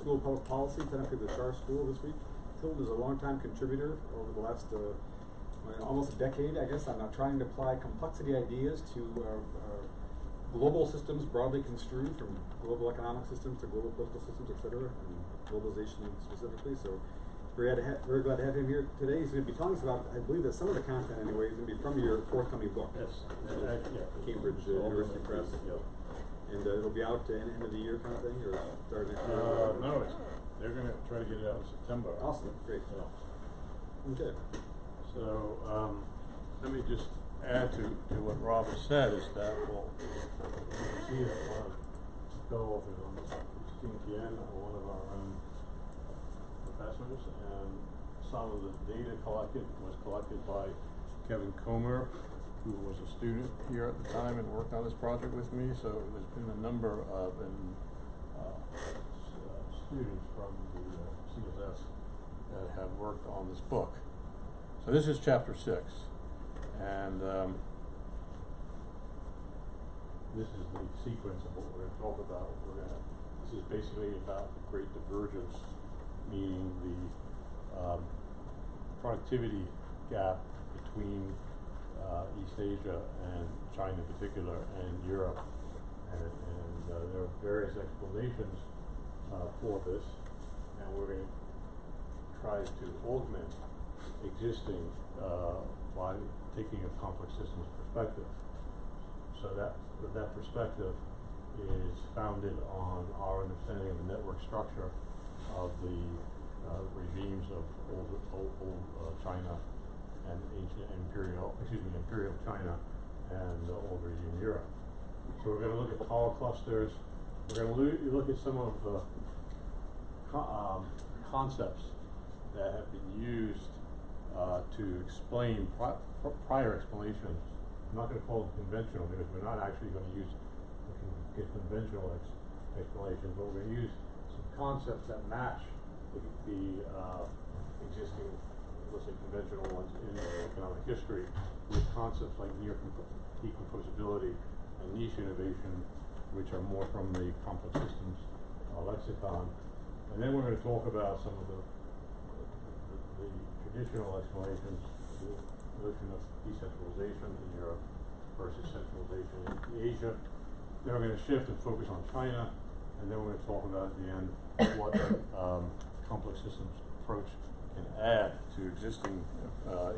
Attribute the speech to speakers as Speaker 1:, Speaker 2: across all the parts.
Speaker 1: School of Public Policy, technically the Charter School this week. Hilton is a longtime contributor over the last almost a decade, I guess. I'm not trying to apply complexity ideas to global systems broadly construed, from global economic systems to global political systems, etc., and globalization specifically. So very glad to have him here today. He's going to be telling us about, I believe that some of the content anyway is going to be from your forthcoming book.
Speaker 2: Yes.
Speaker 1: Cambridge University Press.
Speaker 2: Yep.
Speaker 1: And it'll be out at the end of the year kind of thing, or start next year?
Speaker 2: No, they're going to try to get it out in September.
Speaker 1: Awesome, great. Okay.
Speaker 2: So let me just add to what Rob has said, is that, well, you can see that one of the co-authors on this, Christine Tien, one of our own professors, and some of the data was collected by Kevin Comer, who was a student here at the time and worked on this project with me. So there's been a number of students from the CSS that have worked on this book. So this is chapter 6, and this is the sequence of what we're going to talk about. This is basically about the Great Divergence, meaning the productivity gap between East Asia and China in particular, and Europe, and there are various explanations for this, and we're going to try to augment existing by taking a complex systems perspective. So that perspective is founded on our understanding of the network structure of the regimes of old China and ancient imperial China and old regime Europe. So we're going to look at power clusters. We're going to look at some of the concepts that have been used to explain prior explanations. I'm not going to call them conventional, because we're not actually going to use conventional explanations, but we're going to use some concepts that match the existing, let's say, conventional ones in economic history, with concepts like near decomposability and niche innovation, which are more from the complex systems lexicon. And then we're going to talk about some of the traditional explanations, the notion of decentralization in Europe versus centralization in Asia. Then we're going to shift and focus on China, and then we're going to talk about at the end what complex systems approach can add to existing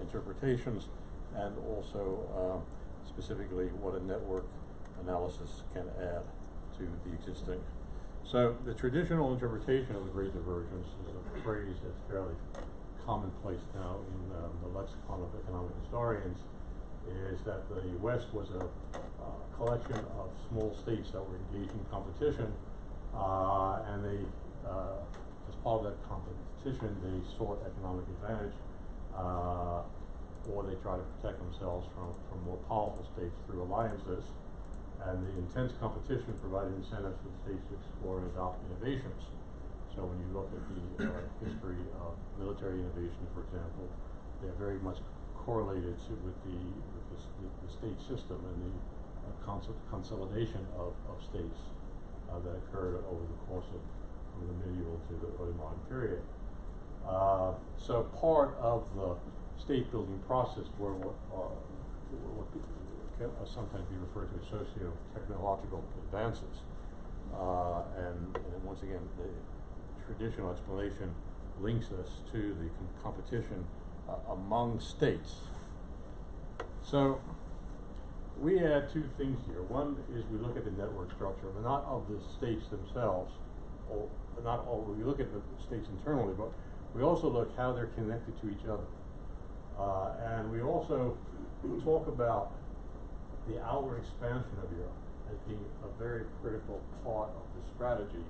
Speaker 2: interpretations, and also specifically what a network analysis can add to the existing. So the traditional interpretation of the Great Divergence is a phrase that's fairly commonplace now in the lexicon of economic historians, is that the West was a collection of small states that were engaged in competition, and they, as part of that competition, they sought economic advantage, or they tried to protect themselves from more powerful states through alliances. And the intense competition provided incentives for the states to explore and adopt innovations. So when you look at the history of military innovations, for example, they're very much correlated with the state system and the consolidation of states that occurred over the course of from the medieval to the early modern period. So part of the state building process were what sometimes be referred to as socio-technological advances. And once again, the traditional explanation links us to the competition among states. So we add two things here. One is we look at the network structure, but not of the states themselves, or not all. We look at the states internally, but we also look how they're connected to each other. And we also talk about the outward expansion of Europe as being a very critical part of the strategy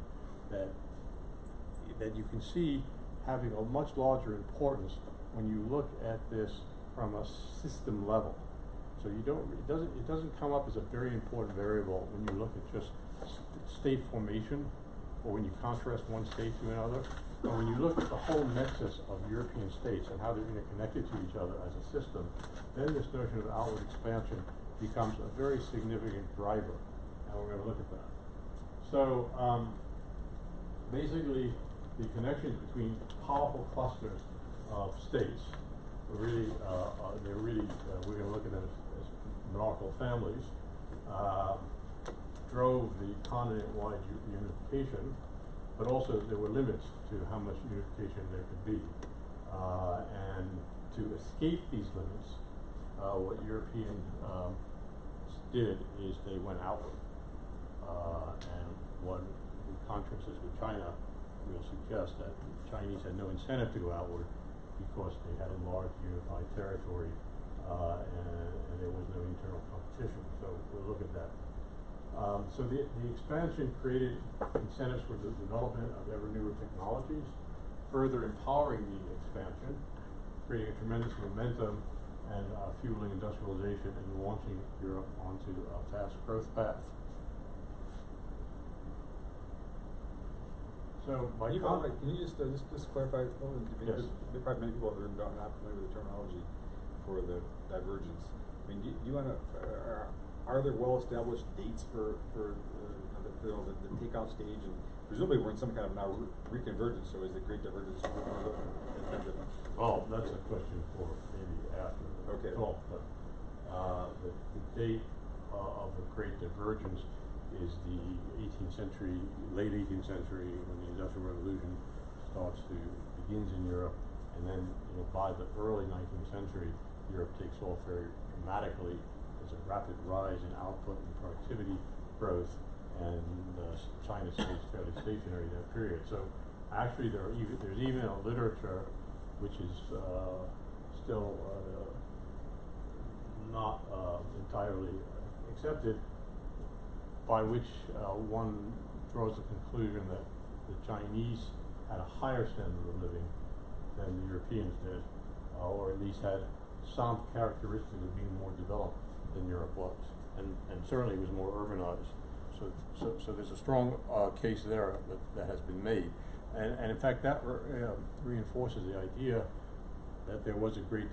Speaker 2: that you can see having a much larger importance when you look at this from a system level. So it doesn't come up as a very important variable when you look at just state formation, or when you contrast one state to another. But when you look at the whole nexus of European states and how they're interconnected to each other as a system, then this notion of outward expansion becomes a very significant driver, and we're going to look at that. So basically, the connections between powerful clusters of states were really, they're really, we're going to look at them as monarchical families, drove the continent-wide unification, but also there were limits to how much unification there could be. And to escape these limits, what European did is they went outward. And what in contrast with China will suggest that the Chinese had no incentive to go outward because they had a large unified territory and there was no internal competition. So we'll look at that. So the expansion created incentives for the development of ever newer technologies, further empowering the expansion, creating a tremendous momentum and fueling industrialization and launching Europe onto a fast growth path. So
Speaker 1: can you just clarify?
Speaker 2: Yes.
Speaker 1: Probably many people are not familiar with the terminology for the divergence. I mean, do you want to? Are there well-established dates for the takeout stage? And presumably we're in some kind of now reconvergence. So is the Great Divergence?
Speaker 2: Oh, that's a question for maybe after the talk. But the date of the Great Divergence is the 18th century, late 18th century, when the Industrial Revolution begins in Europe, and then by the early 19th century, Europe takes off very dramatically. There's a rapid rise in output and productivity growth, and China stays fairly stationary that period. So actually, there's even a literature which is still not entirely accepted, by which one draws the conclusion that the Chinese had a higher standard of living than the Europeans did, or at least had some characteristics of being more developed than Europe was, and certainly was more urbanized. So there's a strong case there that has been made, and in fact that reinforces the idea that there was a great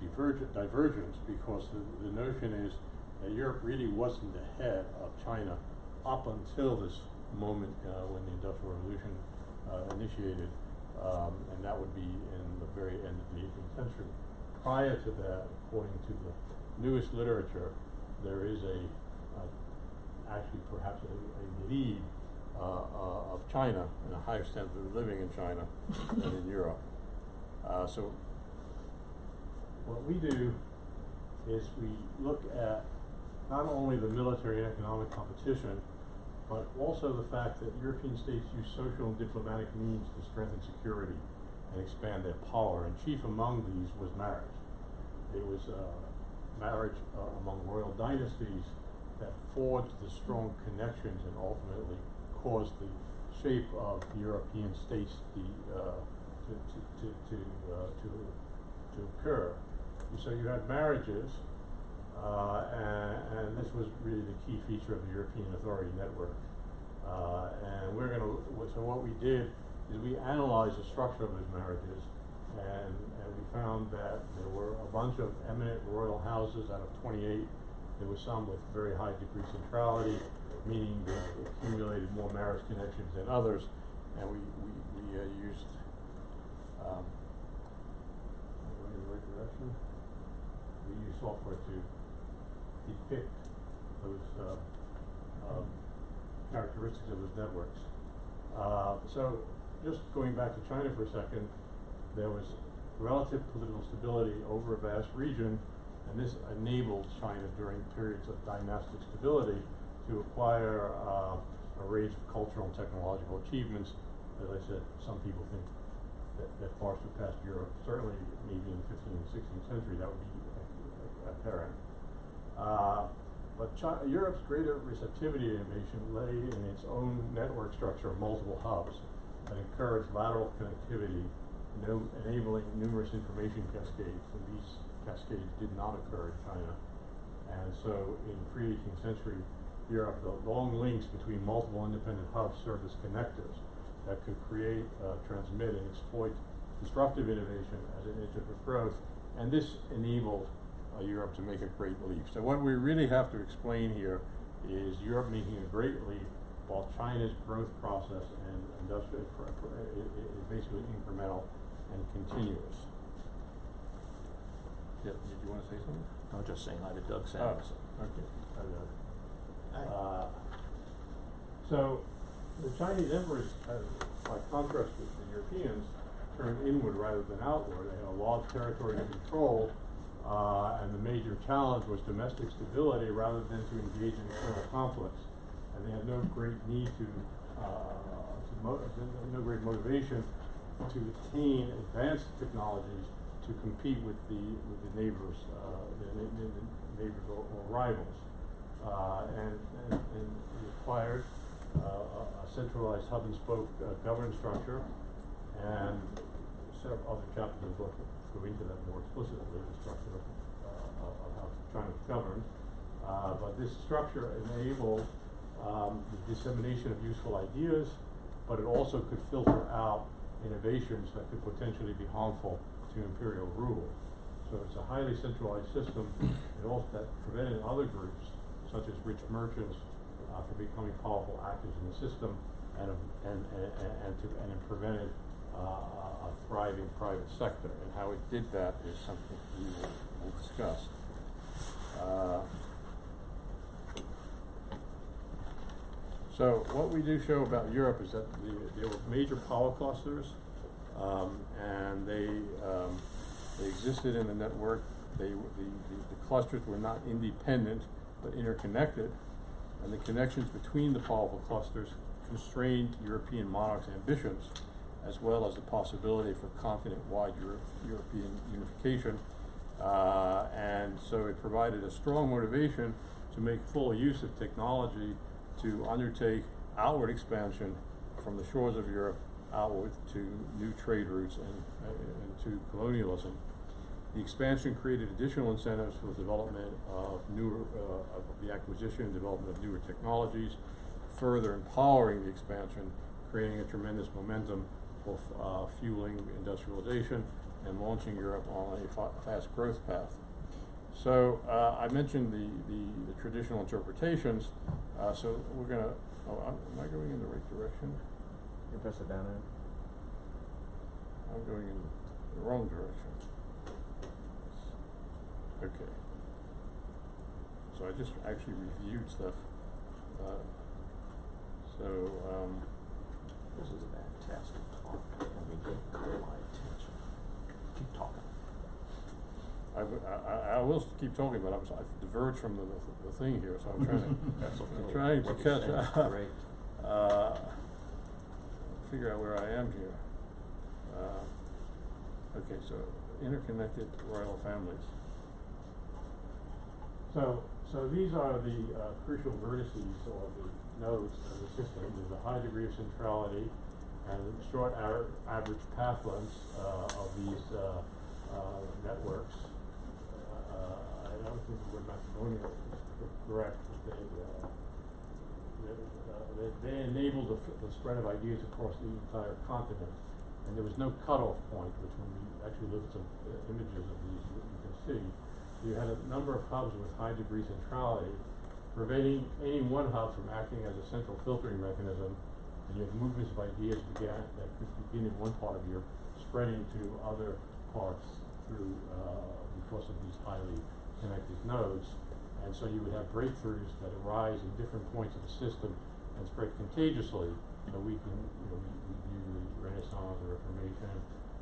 Speaker 2: divergence, because the notion is that Europe really wasn't ahead of China up until this moment when the Industrial Revolution initiated, and that would be in the very end of the 18th century. Prior to that, according to the newest literature, there is actually perhaps a lead of China and a higher standard of living in China than in Europe. So what we do is we look at not only the military and economic competition, but also the fact that European states use social and diplomatic means to strengthen security and expand their power, and chief among these was marriage. It was marriage among royal dynasties that forged the strong connections and ultimately caused the shape of European states to occur. And so you had marriages, and this was really the key feature of the European authority network. And so what we did is we analyzed the structure of those marriages, and we found that there were a bunch of eminent royal houses out of 28. There were some with very high degree centrality, meaning they accumulated more marriage connections than others, and we used in the right direction. We use software to depict those characteristics of those networks. So just going back to China for a second, there was relative political stability over a vast region, and this enabled China during periods of dynastic stability to acquire a range of cultural and technological achievements. As I said, some people think that far surpassed Europe. Certainly, maybe in the 15th and 16th century, that would be apparent. But Europe's greater receptivity to innovation lay in its own network structure of multiple hubs that encouraged lateral connectivity, enabling numerous information cascades. And these cascades did not occur in China. And so in pre-18th century Europe, the long links between multiple independent hubs served as connectors that could create, transmit, and exploit disruptive innovation as an engine for growth. And this enabled Europe to make a great leap. So what we really have to explain here is Europe making a great leap while China's growth process and industrial is basically incremental and continuous. Yeah, did you want to say something?
Speaker 3: I was just saying hi to Doug Sanders.
Speaker 2: Okay. So the Chinese emperors, by contrast with the Europeans, turned inward rather than outward. They had a large territory to control, and the major challenge was domestic stability rather than to engage in external conflicts. And they had no great need no great motivation to attain advanced technologies to compete with the neighbors, neighbors or rivals, and required a centralized hub and spoke governance structure, and several other chapters of the book go into that more explicitly, the structure of how China was governed. But this structure enabled the dissemination of useful ideas, but it also could filter out innovations that could potentially be harmful to imperial rule. So it's a highly centralized system, and also that prevented other groups, such as rich merchants, from becoming powerful actors in the system, and it prevented a thriving private sector. And how it did that is something we will discuss. So what we do show about Europe is that there were major power clusters, and they existed in the network. The clusters were not independent but interconnected, and the connections between the powerful clusters constrained European monarchs' ambitions, as well as the possibility for continent-wide European unification. And so it provided a strong motivation to make full use of technology to undertake outward expansion from the shores of Europe outward to new trade routes and to colonialism. The expansion created additional incentives for the development of the acquisition and development of newer technologies, further empowering the expansion, creating a tremendous momentum for fueling industrialization and launching Europe on a fast growth path. So I mentioned the traditional interpretations. So we're gonna. Oh, am I going in the right direction?
Speaker 3: You press it down.
Speaker 2: I'm going in the wrong direction. Okay. So I just actually reviewed stuff.
Speaker 3: This is a fantastic talk. I mean, it caught my attention. Keep talking.
Speaker 2: I will keep talking, but I've diverged from the thing here, so I'm trying to
Speaker 3: That's okay.
Speaker 2: I'm trying to
Speaker 3: What you're
Speaker 2: catch
Speaker 3: saying is
Speaker 2: up.
Speaker 3: great.
Speaker 2: Figure out where I am here. Okay, so interconnected royal families. So these are the crucial vertices or the nodes of the system. There's a high degree of centrality and short average path lengths of these networks. I don't think the word matrimonial is correct, but they enabled the spread of ideas across the entire continent. And there was no cutoff point, which when we actually look at some images of these, you can see. You had a number of hubs with high degree centrality, preventing any one hub from acting as a central filtering mechanism, and you had movements of ideas that could begin in one part of Europe, spreading to other parts through because of these highly connected nodes. And so you would have breakthroughs that arise in different points of the system and spread contagiously. So we can, we view the Renaissance, the Reformation,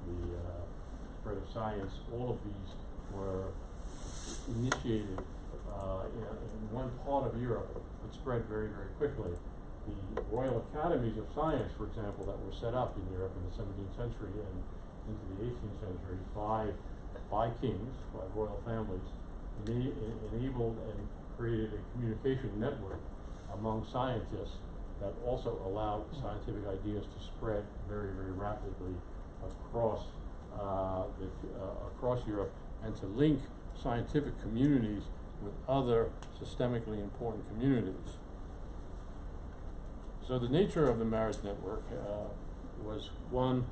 Speaker 2: the spread of science. All of these were initiated in one part of Europe, but spread very, very quickly. The Royal Academies of Science, for example, that were set up in Europe in the 17th century and into the 18th century by kings, by royal families, enabled and created a communication network among scientists that also allowed scientific ideas to spread very, very rapidly across across Europe, and to link scientific communities with other systemically important communities. So the nature of the marriage network was, one,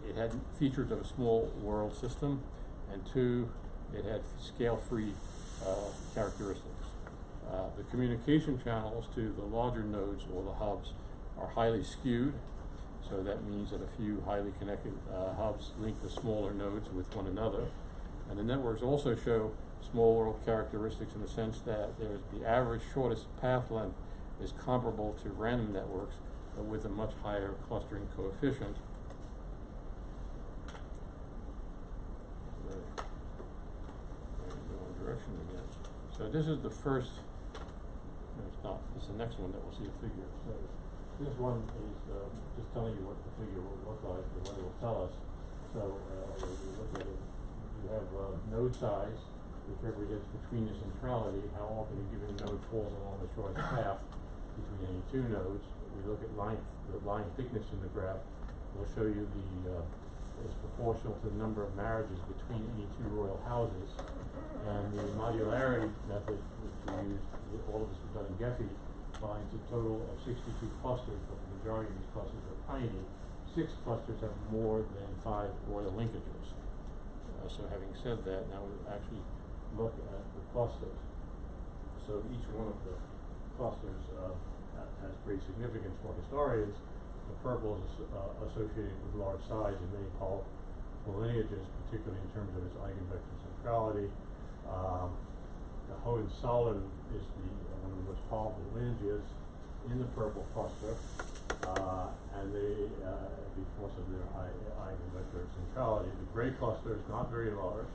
Speaker 2: it had features of a small world system, and two, it had scale-free characteristics.
Speaker 4: The communication channels to the larger nodes or the hubs are highly skewed. So that means that a few highly connected hubs link the smaller nodes with one another. And the networks also show small world characteristics in the sense that there's the average shortest path length is comparable to random networks, but with a much higher clustering coefficient. Direction again. So this is the first. No, it's not. It's the next one that we'll see a figure.
Speaker 2: So this one is just telling you what the figure will look like and what it will tell us. So if you look at it, you have node size, which represents between the centrality, how often a given node falls along the shortest path between any two nodes. We look at the line thickness in the graph. We'll show you is proportional to the number of marriages between any two royal houses. And the modularity method, which we used, all of this was done in Gephi, finds a total of 62 clusters, but the majority of these clusters are tiny. 6 clusters have more than 5 royal linkages. So having said that, now we'll actually look at the clusters. So each one of the clusters has great significance for historians. The purple is associated with large size and many powerful lineages, particularly in terms of its eigenvector centrality. The Hohenzollern is one of the most powerful lineages in the purple cluster, and they, because of their high eigenvector centrality. The gray cluster is not very large,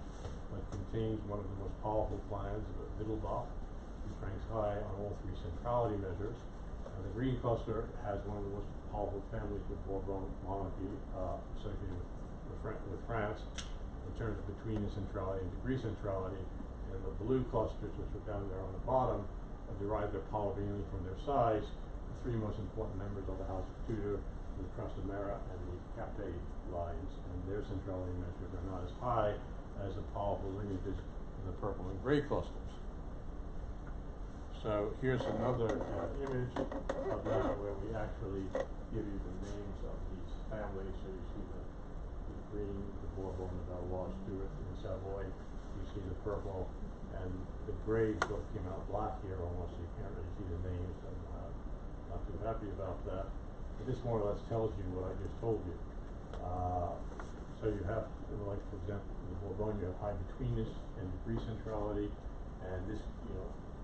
Speaker 2: but contains one of the most powerful clans, the Mittelbach, which ranks high on all 3 centrality measures. And the green cluster has one of the most powerful families of Bourbon monarchy associated with France in terms of between the centrality and degree centrality. And the blue clusters, which are down there on the bottom, derive their power mainly from their size. The 3 most important members of the House of Tudor, the Trastamara and the Capet lines, and their centrality measures are not as high as the powerful lineages in the purple and gray clusters. So here's another image of that where we actually give you the names of these families. So you see the green, the Bourbon, the Valois, Stuart, and the Savoy. You see the purple, and the gray sort of came out black here almost, so you can't really see the names. I'm not too happy about that. But this more or less tells you what I just told you. So you have, like for example, the Bourbon, you have high betweenness and degree centrality, and this,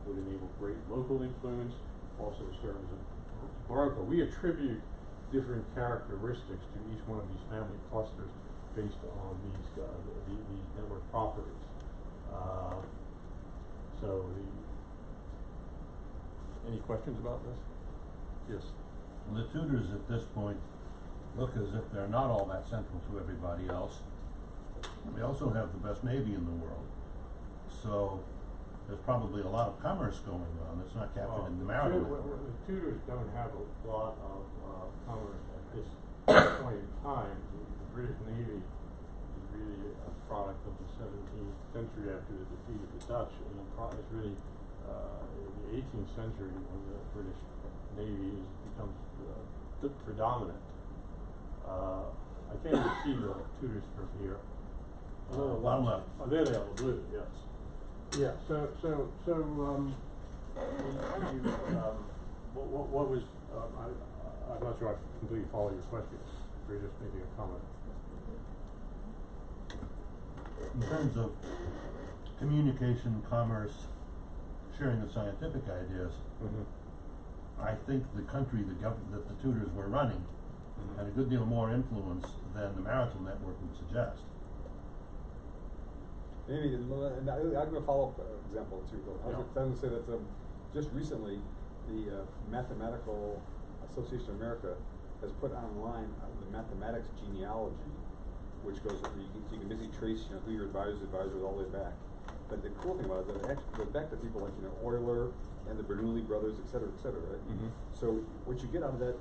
Speaker 2: would enable great local influence, also serve as a oracle. We attribute different characteristics to each one of these family clusters based on these network properties. Any questions about this? Yes.
Speaker 5: The Tudors at this point look as if they're not all that central to everybody else. They also have the best navy in the world. So there's probably a lot of commerce going on that's not captured in the narrative.
Speaker 2: The Tudors don't have a lot of commerce at this point in time. The British Navy is really a product of the 17th century after the defeat of the Dutch, and it's really in the 18th century when the British Navy becomes predominant. I can't even see the Tudors from here.
Speaker 5: Bottom left.
Speaker 2: Oh, there they are, the blue, yes. Yeah, what was, I'm not sure I completely follow your question. You're just making a comment.
Speaker 5: In terms of communication, commerce, sharing of scientific ideas, I think the country that the Tudors were running had a good deal more influence than the marital network would suggest.
Speaker 1: Maybe, I'm going to follow up example too. I was going to say that just recently, the Mathematical Association of America has put online the mathematics genealogy, which goes, you can basically trace, who your advisors all the way back. But the cool thing about it is that it actually goes back to people like, Euler and the Bernoulli brothers, et cetera, right? So what you get out of that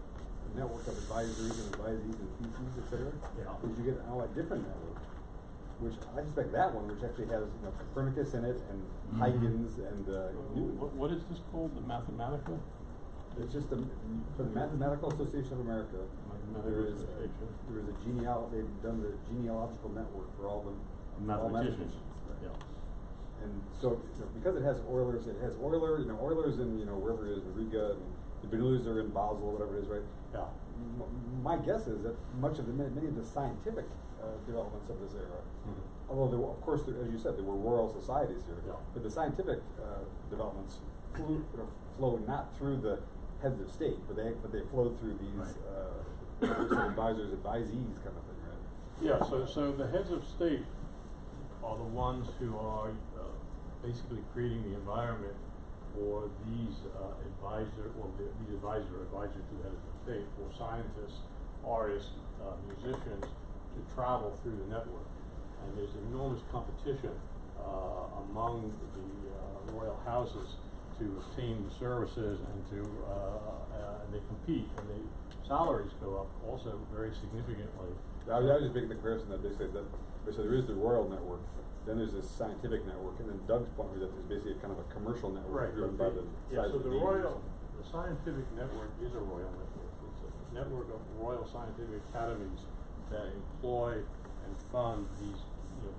Speaker 1: network of advisories and theses, et cetera, is you get a different network, which I suspect that one, which actually has Copernicus in it and Huygens and Newton.
Speaker 4: What is this called? The mathematical?
Speaker 1: It's just for the Mathematical Association of America. There is a they've done the genealogical network for all the
Speaker 4: mathematicians.
Speaker 1: Right?
Speaker 4: Yeah.
Speaker 1: And so, because it has Oilers, Oilers in, wherever it is, in Riga, and the Bernoullis are in Basel, whatever it is, right?
Speaker 2: Yeah.
Speaker 1: My guess is that many of the scientific developments of this era, although there were, of course, as you said, there were royal societies here,
Speaker 2: Yeah.
Speaker 1: but the scientific developments flowed not through the heads of state, but they flowed through these advisors, advisees kind of thing, right?
Speaker 2: Yeah, so the heads of state are the ones who are basically creating the environment for these these advisors to the heads of state, for scientists, artists, musicians to travel through the network. And there's enormous competition among the royal houses to obtain the services, and and they compete, and the salaries go up also very significantly.
Speaker 1: I was just making the comparison that they say there is the royal network, then there's this scientific network, and then Doug's point was that there's basically kind of a commercial network driven by the size
Speaker 2: so
Speaker 1: of
Speaker 2: the scientific network is a royal network. It's a network of royal scientific academies that employ and fund these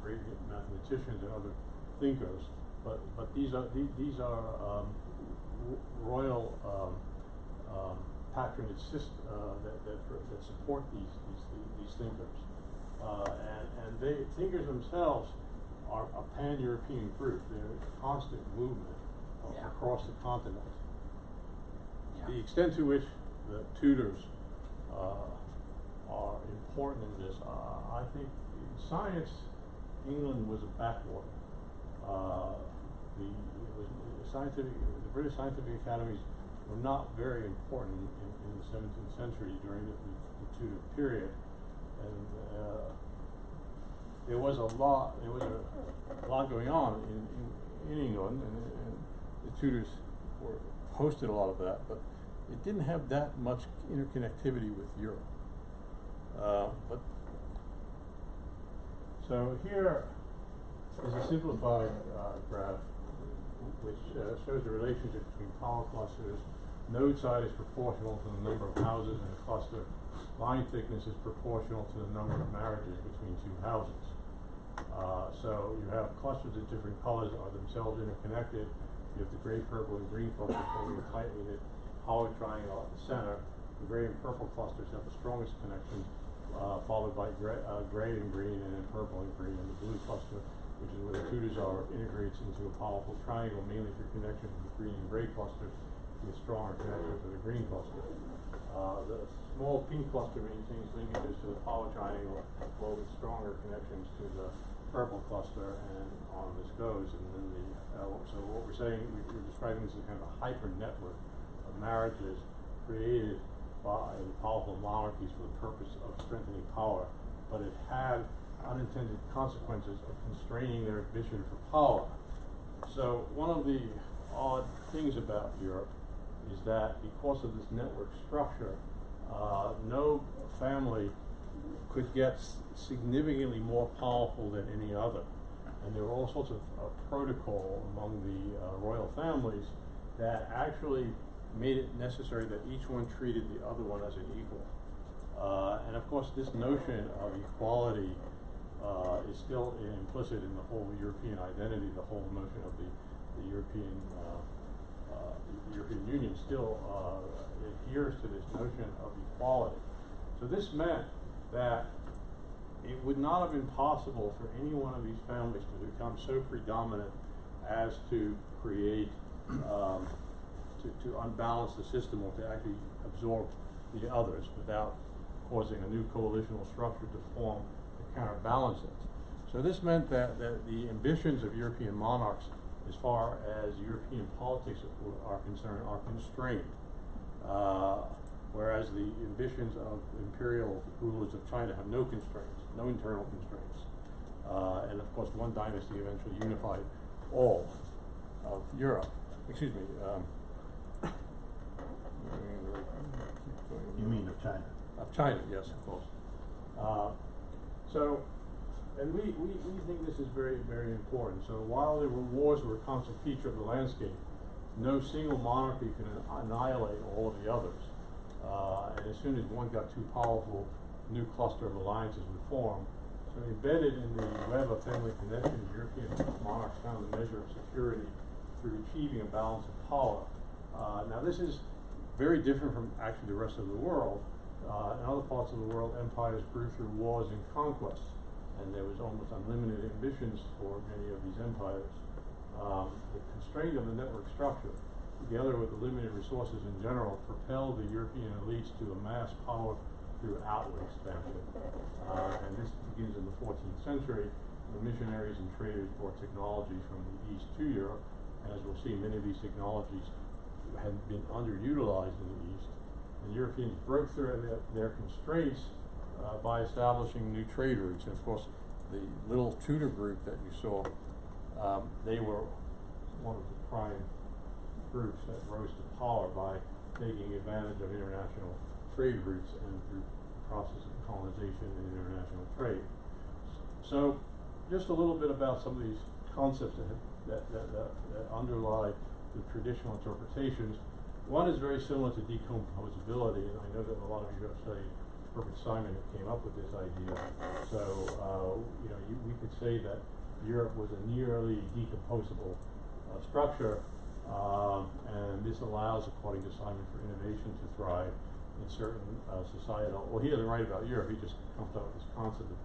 Speaker 2: great mathematicians and other thinkers. But these are royal patronage that support these thinkers, and thinkers themselves are a pan-European group. They're a constant movement across the continent. The extent to which the tutors are important in this, I think, in science, England was a backwater. The British scientific academies were not very important in the 17th century during the Tudor period, and there was a lot going on in England, and the Tudors hosted a lot of that, but it didn't have that much interconnectivity with Europe. So here is a simplified graph which shows the relationship between power clusters. Node size is proportional to the number of houses in a cluster. Line thickness is proportional to the number of marriages between two houses. So you have clusters of different colors are themselves interconnected. You have the gray, purple, and green clusters forming a tightly knit hollow triangle at the center. The gray and purple clusters have the strongest connection, followed by gray and green, and then purple and green. And the blue cluster, which is where the tutors are, integrates into a powerful triangle, mainly for connection to the green and gray clusters, with stronger connection to the green cluster. The small pink cluster maintains linkages to the power triangle, while with stronger connections to the purple cluster, and on this goes. And then so what we're saying, we're describing this as kind of a hyper network of marriages created by powerful monarchies for the purpose of strengthening power, but it had unintended consequences of constraining their ambition for power. So one of the odd things about Europe is that because of this network structure, no family could get significantly more powerful than any other. And there were all sorts of protocol among the royal families that actually made it necessary that each one treated the other one as an equal. And of course, this notion of equality is still implicit in the whole European identity. The whole notion of the European Union still adheres to this notion of equality. So this meant that it would not have been possible for any one of these families to become so predominant as to create, to unbalance the system, or to actually absorb the others without causing a new coalitional structure to form to counterbalance it. So this meant that the ambitions of European monarchs, as far as European politics are concerned, are constrained, whereas the ambitions of imperial rulers of China have no constraints, no internal constraints. And of course, one dynasty eventually unified all of Europe. Excuse me.
Speaker 5: You mean of China?
Speaker 2: Of China, yes, of course. And we think this is very, very important. So while the wars were a constant feature of the landscape, no single monarchy can annihilate all of the others. And as soon as one got too powerful, a new cluster of alliances would form So embedded in the web of family connections, European monarchs found a measure of security through achieving a balance of power. Now this is very different from actually the rest of the world. In other parts of the world, empires grew through wars and conquests, and there was almost unlimited ambitions for many of these empires. The constraint of the network structure, together with the limited resources in general, propelled the European elites to amass power through outward expansion. And this begins in the 14th century, when missionaries and traders brought technology from the East to Europe. And as we'll see, many of these technologies had been underutilized in the East. And Europeans broke through their constraints by establishing new trade routes. And of course, the little Tudor group that you saw, they were one of the prime groups that rose to power by taking advantage of international trade routes and through the process of colonization and international trade. So, just a little bit about some of these concepts that underlie the traditional interpretations. One is very similar to decomposability, and I know that a lot of you have studied Herbert Simon who came up with this idea. So, we could say that Europe was a nearly decomposable structure, and this allows, according to Simon, for innovation to thrive in certain societal, well, he doesn't write about Europe, he just comes up with this concept of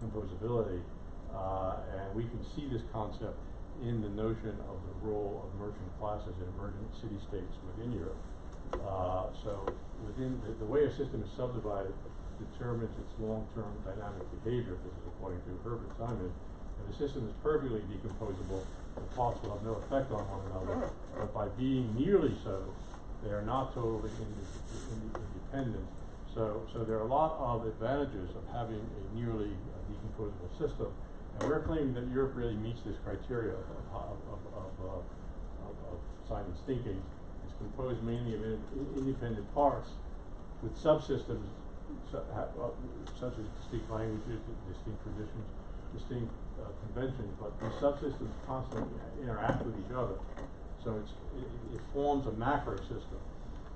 Speaker 2: decomposability, and we can see this concept in the notion of the role of merchant classes in emergent city-states within Europe. So within the way a system is subdivided determines its long-term dynamic behavior. This is according to Herbert Simon. If the system is perfectly decomposable, the parts will have no effect on one another, but by being nearly so, they are not totally independent. So there are a lot of advantages of having a nearly decomposable system. And we're claiming that Europe really meets this criteria of Simon's thinking. It's composed mainly of independent parts with subsystems such as distinct languages, distinct traditions, distinct conventions, but these subsystems constantly interact with each other. So it forms a macro system.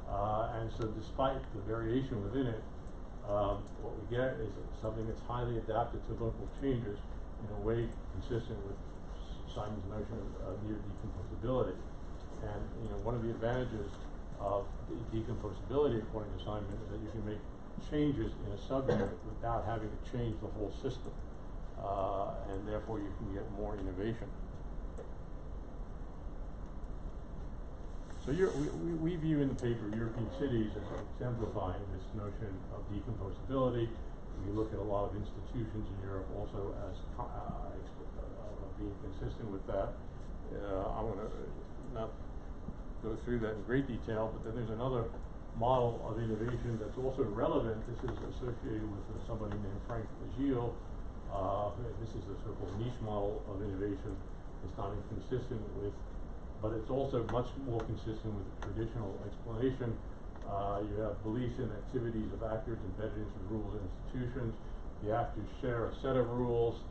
Speaker 2: And so despite the variation within it, what we get is something that's highly adapted to local changes in a way consistent with Simon's notion of near decomposability. And one of the advantages of decomposability, according to Simon, is that you can make changes in a subunit without having to change the whole system, and therefore you can get more innovation. So we view in the paper European cities as exemplifying this notion of decomposability. We look at a lot of institutions in Europe also as being consistent with that. I'm going to not go through that in great detail, but then there's another model of innovation that's also relevant. This is associated with somebody named Frank Gilles. This is the so-called niche model of innovation. It's not inconsistent with, but it's also much more consistent with the traditional explanation. You have beliefs and activities of actors embedded into rules and institutions. The actors share a set of rules,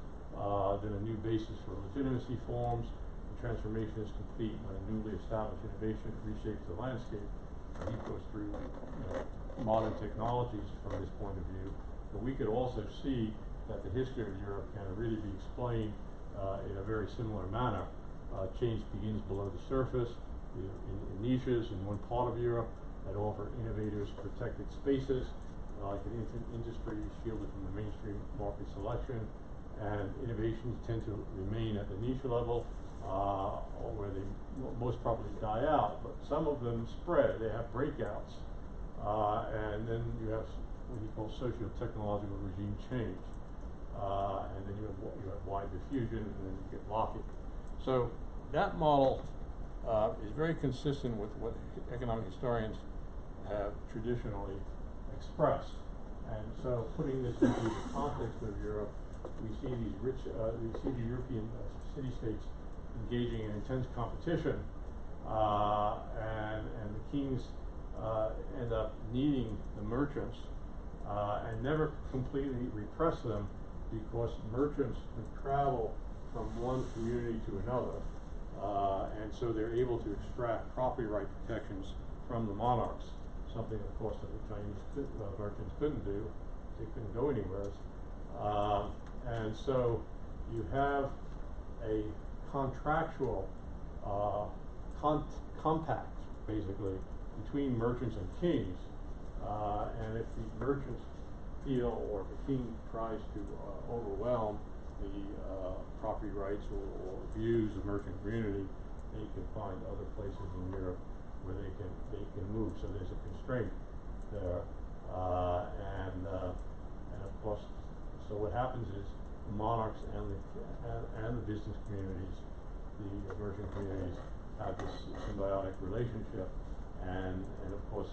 Speaker 2: then a new basis for legitimacy forms. The transformation is complete when a newly established innovation reshapes the landscape. He goes through modern technologies from this point of view. But we could also see that the history of Europe can really be explained in a very similar manner. Change begins below the surface, in niches in one part of Europe that offer innovators protected spaces, like an industry shielded from the mainstream market selection, and innovations tend to remain at the niche level, where they most probably die out, but some of them spread, they have breakouts, and then you have what you call socio-technological regime change, and then you have wide diffusion, and then you get locking. So that model is very consistent with what economic historians have traditionally expressed. And so putting this into the context of Europe, we see these the European city-states engaging in intense competition, and the kings end up needing the merchants and never completely repress them, because merchants can travel from one community to another, and so they're able to extract property right protections from the monarchs, something of course that the Chinese merchants couldn't do. They couldn't go anywhere. And so you have a contractual compact, basically, between merchants and kings. And if the merchants feel, or if the king tries to overwhelm the property rights or views of merchant community, they can find other places in Europe where they can move. So there's a constraint there, and of course, so what happens is the monarchs and the business communities, the merchant communities, have this symbiotic relationship, and of course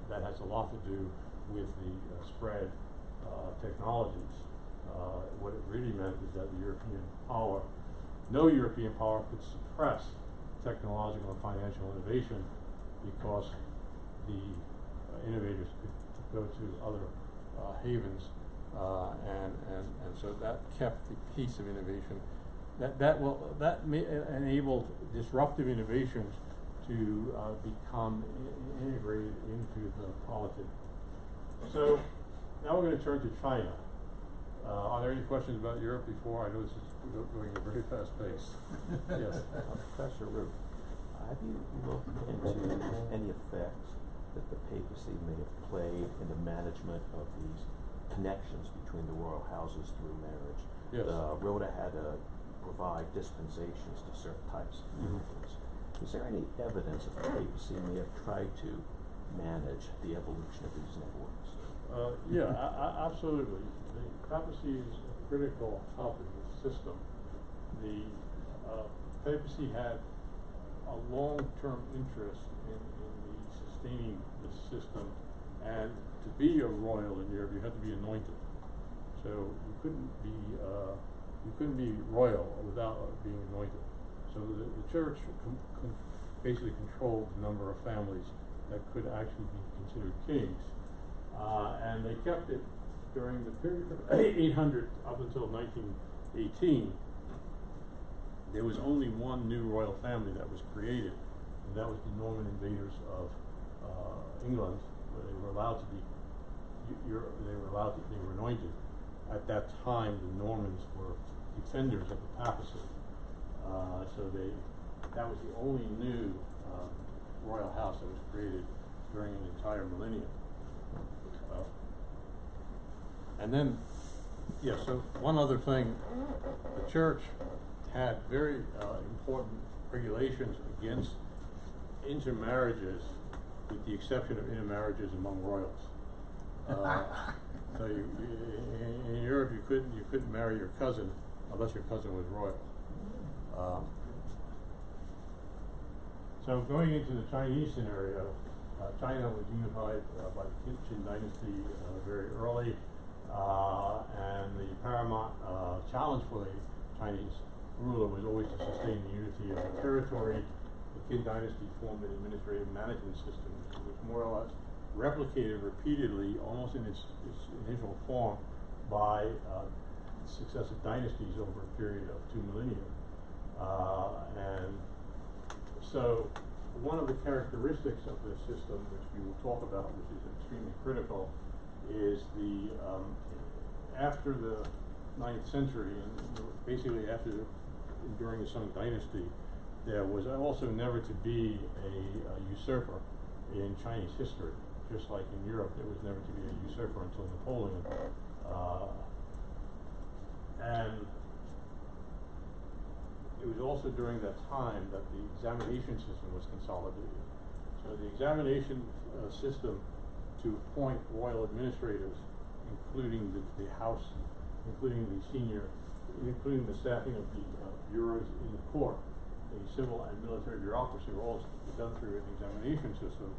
Speaker 2: that has a lot to do with the spread technologies. What it really meant is that no European power could suppress technological and financial innovation, because the innovators could go to other havens, and so that kept the pace of innovation. That enabled disruptive innovations to become integrated into the polity. So now we're going to turn to China. Are there any questions about Europe before? I know this is going at a very fast pace. Yes.
Speaker 3: Professor Root, have you looked into any effects that the papacy may have played in the management of these connections between the royal houses through marriage?
Speaker 2: Yes.
Speaker 3: Rhoda had to provide dispensations to certain types of influence. Is there any evidence that the papacy may have tried to manage the evolution of these networks?
Speaker 2: Yeah, absolutely. The papacy is a critical hub in the system. The papacy had a long-term interest in sustaining the system, and to be a royal in Europe, you had to be anointed. So you couldn't be royal without being anointed. So the church basically controlled the number of families that could actually be considered kings. And they kept it during the period of 800 up until 1918. There was only one new royal family that was created, and that was the Norman invaders of England, where they were allowed to be. They were anointed. At that time, the Normans were defenders of the papacy, so that was the only new royal house that was created during an entire millennium. And then, yeah, so one other thing, the church had very important regulations against intermarriages, with the exception of intermarriages among royals. So in Europe, you couldn't marry your cousin unless your cousin was royal. So going into the Chinese scenario, China was unified by the Qin dynasty very early, and the paramount challenge for the Chinese ruler was always to sustain the unity of the territory. The Qin dynasty formed an administrative management system which more or less replicated repeatedly, almost in its initial form, by successive dynasties over a period of 2 millennia. And so one of the characteristics of this system, which we will talk about, which is extremely critical, is after the 9th century, and basically during the Song dynasty, there was also never to be a usurper in Chinese history. Just like in Europe, there was never to be a usurper until Napoleon. And it was also during that time that the examination system was consolidated. So the examination system to appoint royal administrators, including the House, including the staffing of the bureaus in the court, the civil and military bureaucracy, were all done through an examination system.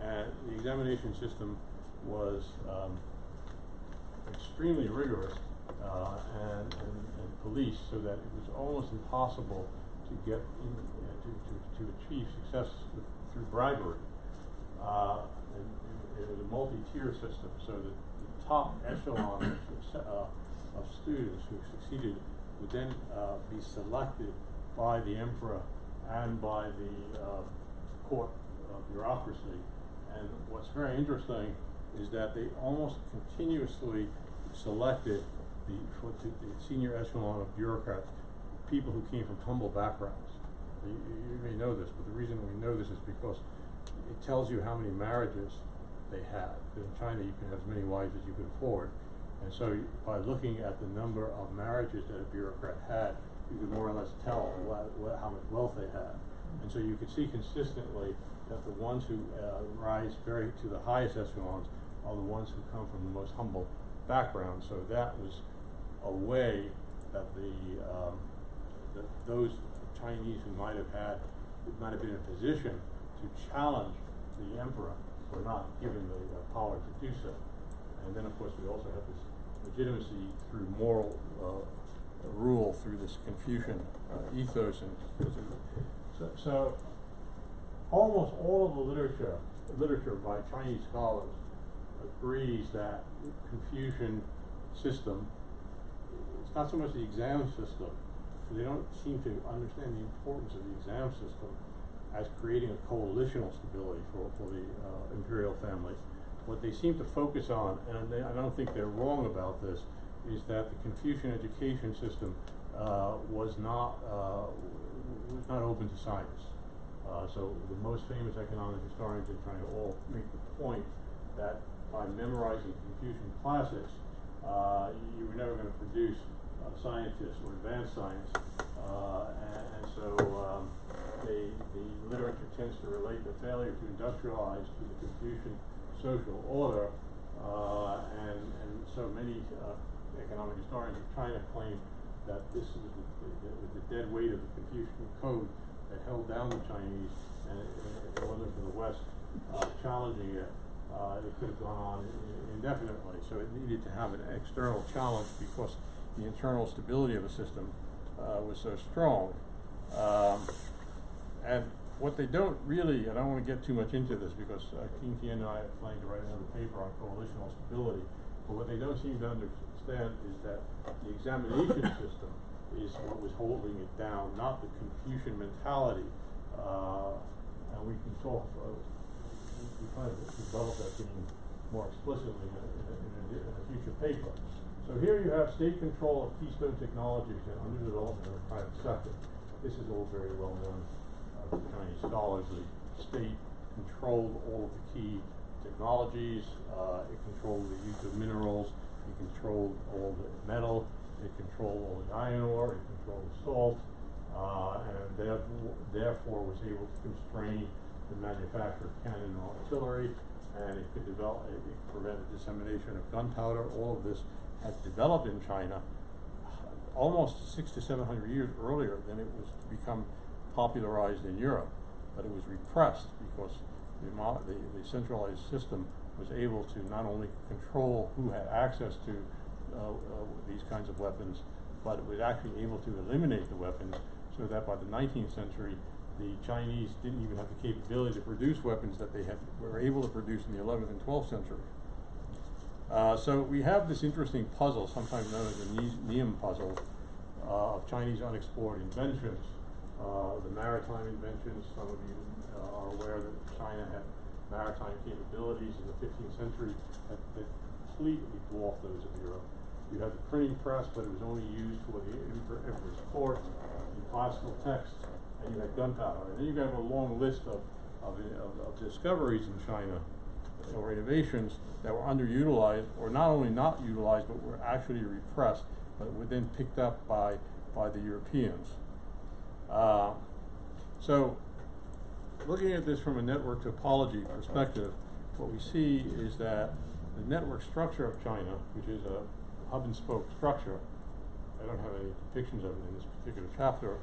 Speaker 2: And the examination system was extremely rigorous and policed, so that it was almost impossible to get to achieve success through bribery. And it was a multi-tier system, so that the top echelon of students who succeeded would then be selected by the emperor and by the court bureaucracy. And what's very interesting is that they almost continuously selected the senior echelon of bureaucrats, people who came from humble backgrounds. You may know this, but the reason we know this is because it tells you how many marriages they had. In China, you can have as many wives as you can afford. And so by looking at the number of marriages that a bureaucrat had, you could more or less tell how much wealth they had. And so you could see consistently that the ones who rise to the highest echelons are the ones who come from the most humble background. So that was a way that that those Chinese who might have been in a position to challenge the emperor were not given the power to do so. And then of course we also have this legitimacy through moral rule, through this Confucian ethos. And so almost all of the literature by Chinese scholars agrees that the Confucian system, it's not so much the exam system, they don't seem to understand the importance of the exam system as creating a coalitional stability for the imperial family. What they seem to focus on, and I don't think they're wrong about this, is that the Confucian education system was not open to science. So the most famous economic historians are trying to all make the point that by memorizing Confucian classics, you were never going to produce scientists or advanced science, and so the literature tends to relate the failure to industrialize to the Confucian social order, and so many economic historians are trying to claim that this was the dead weight of the Confucian code that held down the Chinese, and it wasn't for the West challenging it. It could have gone on indefinitely. So it needed to have an external challenge because the internal stability of a system was so strong. And what they don't really, I don't want to get too much into this because King Tien and I are planning to write another paper on coalitional stability, but what they don't seem to understand is that the examination system is what was holding it down, not the Confucian mentality. And we can talk, we kind of develop that theme more explicitly in a future paper. So here you have state control of keystone technologies and under development of the private sector. This is all very well known to Chinese scholars. The state controlled all of the key technologies. It controlled the use of minerals. It controlled all the metal. It controlled all the iron ore. It controlled the salt, and therefore was able to constrain the manufacture of cannon and artillery, and it could prevent the dissemination of gunpowder. All of this had developed in China almost 600 to 700 years earlier than it was to become popularized in Europe, but it was repressed because the centralized system was able to not only control who had access to these kinds of weapons, but it was actually able to eliminate the weapons, so that by the 19th century the Chinese didn't even have the capability to produce weapons that they were able to produce in the 11th and 12th century. So we have this interesting puzzle, sometimes known as the Neum puzzle, of Chinese unexplored inventions. The maritime inventions, some of you are aware that China had maritime capabilities in the 15th century that completely dwarfed those of Europe. You had the printing press, but it was only used for the emperor's court in classical texts, and you had gunpowder. And then you have a long list of discoveries in China, or innovations that were underutilized, or not only not utilized, but were actually repressed, but were then picked up by the Europeans. So looking at this from a network topology perspective, what we see is that the network structure of China, which is a hub and spoke structure, I don't have any depictions of it in this particular chapter,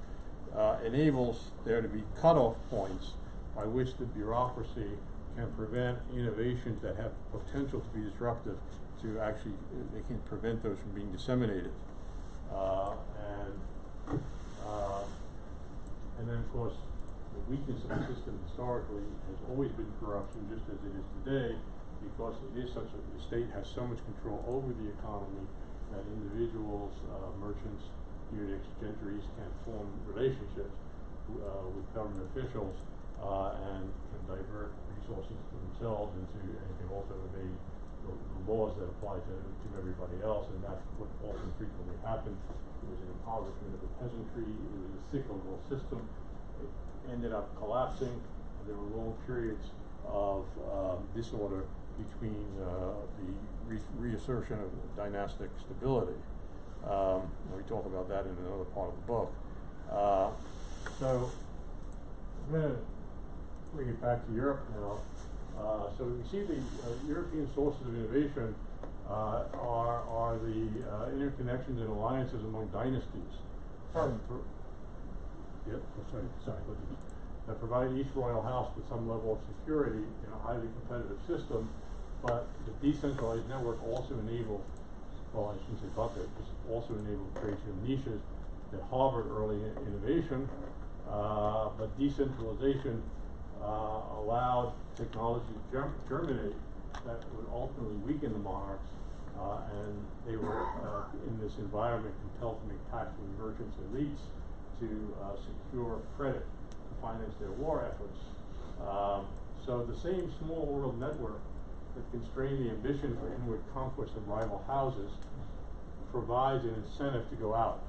Speaker 2: enables there to be cutoff points by which the bureaucracy can prevent innovations that have potential to be disruptive to actually, they can prevent those from being disseminated. And then of course, the weakness of the system historically has always been corruption, just as it is today, because it is such the state has so much control over the economy that individuals, merchants, eunuchs, gentries can form relationships with government officials and can divert resources to themselves and can also evade the laws that apply to everybody else, and that's what often frequently happened. It was an impoverishment of the peasantry. It was a cyclical system. It ended up collapsing. And there were long periods of disorder between the reassertion of dynastic stability. We talk about that in another part of the book. So I'm going to bring it back to Europe now. So we see the European sources of innovation are the interconnections and alliances among dynasties. That provide each royal house with some level of security in a highly competitive system, but the decentralized network also enabled, well, I shouldn't say but it, just also enabled creation of niches that harbored early innovation, but decentralization allowed technology to germinate that would ultimately weaken the monarchs, and they were in this environment compelled to make pacts with merchants and elites to secure credit to finance their war efforts. So the same small world network that constrained the ambition for inward conquest of rival houses provides an incentive to go out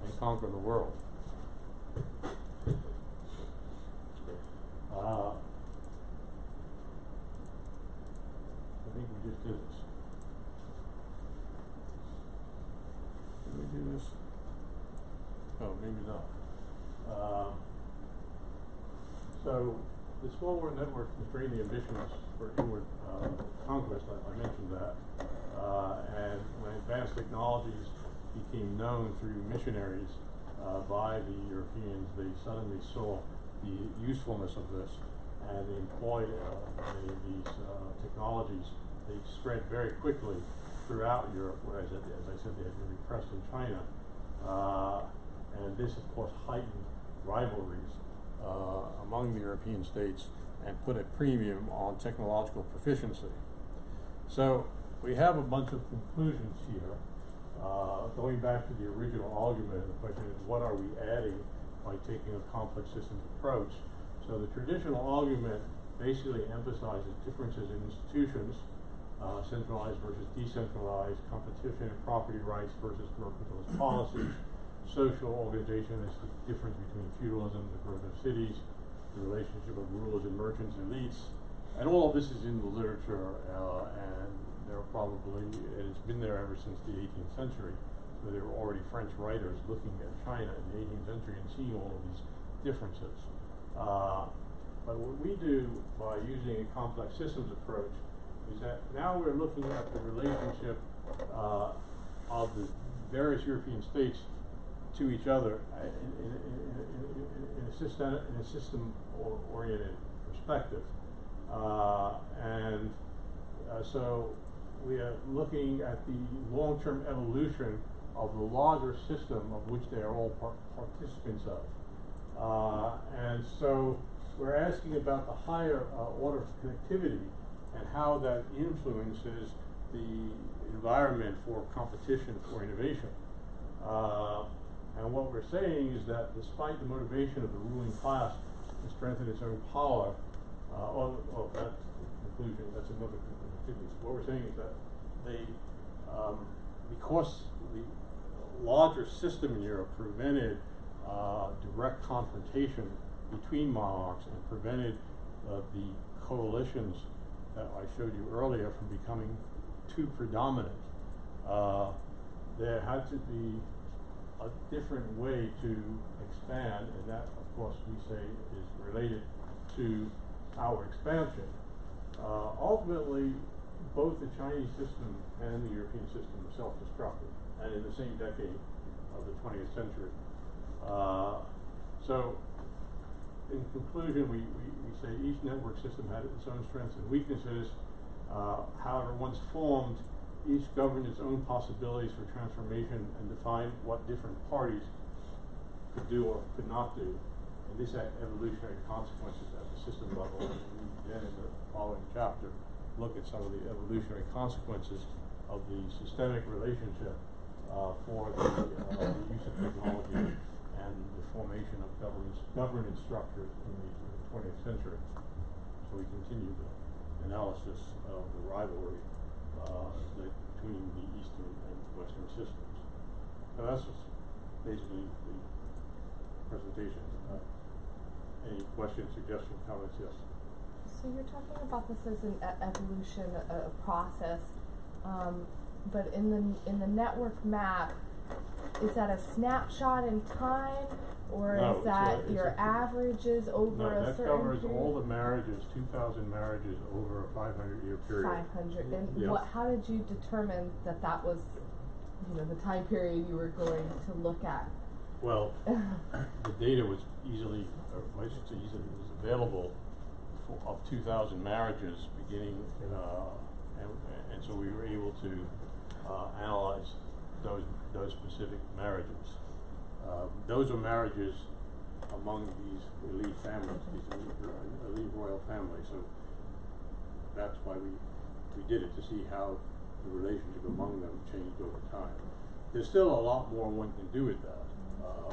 Speaker 2: and conquer the world. I think we just did this. Did we do this? Oh, maybe not. So the small world network constrained the ambitions for inward conquest. I mentioned that. And when advanced technologies became known through missionaries by the Europeans, they suddenly saw the usefulness of this, and they employed these technologies. They spread very quickly throughout Europe, whereas, as I said, they had been repressed in China. And this, of course, heightened rivalries among the European states and put a premium on technological proficiency. So we have a bunch of conclusions here. Going back to the original argument, the question is, what are we adding by taking a complex systems approach? So the traditional argument basically emphasizes differences in institutions, centralized versus decentralized, competition and property rights versus mercantilist policies, social organization is the difference between feudalism, the growth of cities, the relationship of rulers and merchants, elites, and all of this is in the literature, and there are probably, it's been there ever since the 18th century. So there were already French writers looking at China in the 18th century and seeing all of these differences. But what we do by using a complex systems approach is that now we're looking at the relationship of the various European states to each other in a system-oriented perspective. So we are looking at the long-term evolution of the larger system of which they are all participants of. And so we're asking about the higher order of connectivity and how that influences the environment for competition, for innovation. And what we're saying is that despite the motivation of the ruling class to strengthen its own power, that's the conclusion, that's another conclusion. What we're saying is that they, because the larger system in Europe prevented direct confrontation between monarchs and prevented the coalitions that I showed you earlier from becoming too predominant, there had to be a different way to expand, and that, of course, we say is related to our expansion. Ultimately, both the Chinese system and the European system were self-destructive, and in the same decade of the 20th century. So, in conclusion, we say each network system had its own strengths and weaknesses. However, once formed, each governed its own possibilities for transformation and defined what different parties could do or could not do. And this had evolutionary consequences at the system level. And we then, in the following chapter, look at some of the evolutionary consequences of the systemic relationship for the use of technology and the formation of governance structures in the 20th century. So we continue the analysis of the rivalry between the Eastern and Western systems. So that's basically the presentation. Any questions, suggestions, comments? Yes.
Speaker 6: So you're talking about this as an evolution, a process, but in the network map, is that a snapshot in time, or
Speaker 2: No,
Speaker 6: is that
Speaker 2: it's
Speaker 6: your averages over
Speaker 2: No,
Speaker 6: a
Speaker 2: that
Speaker 6: certain
Speaker 2: covers
Speaker 6: period?
Speaker 2: all the marriages, 2,000 marriages over a 500-year period.
Speaker 6: 500. And
Speaker 2: Yes.
Speaker 6: how did you determine that that was, the time period you were going to look at?
Speaker 2: Well, the data was easily, or I should say easily, was available of 2,000 marriages beginning, and so we were able to analyze those specific marriages. Those are marriages among these elite families, these elite royal families. So that's why we did it, to see how the relationship among them changed over time. There's still a lot more one can do with that.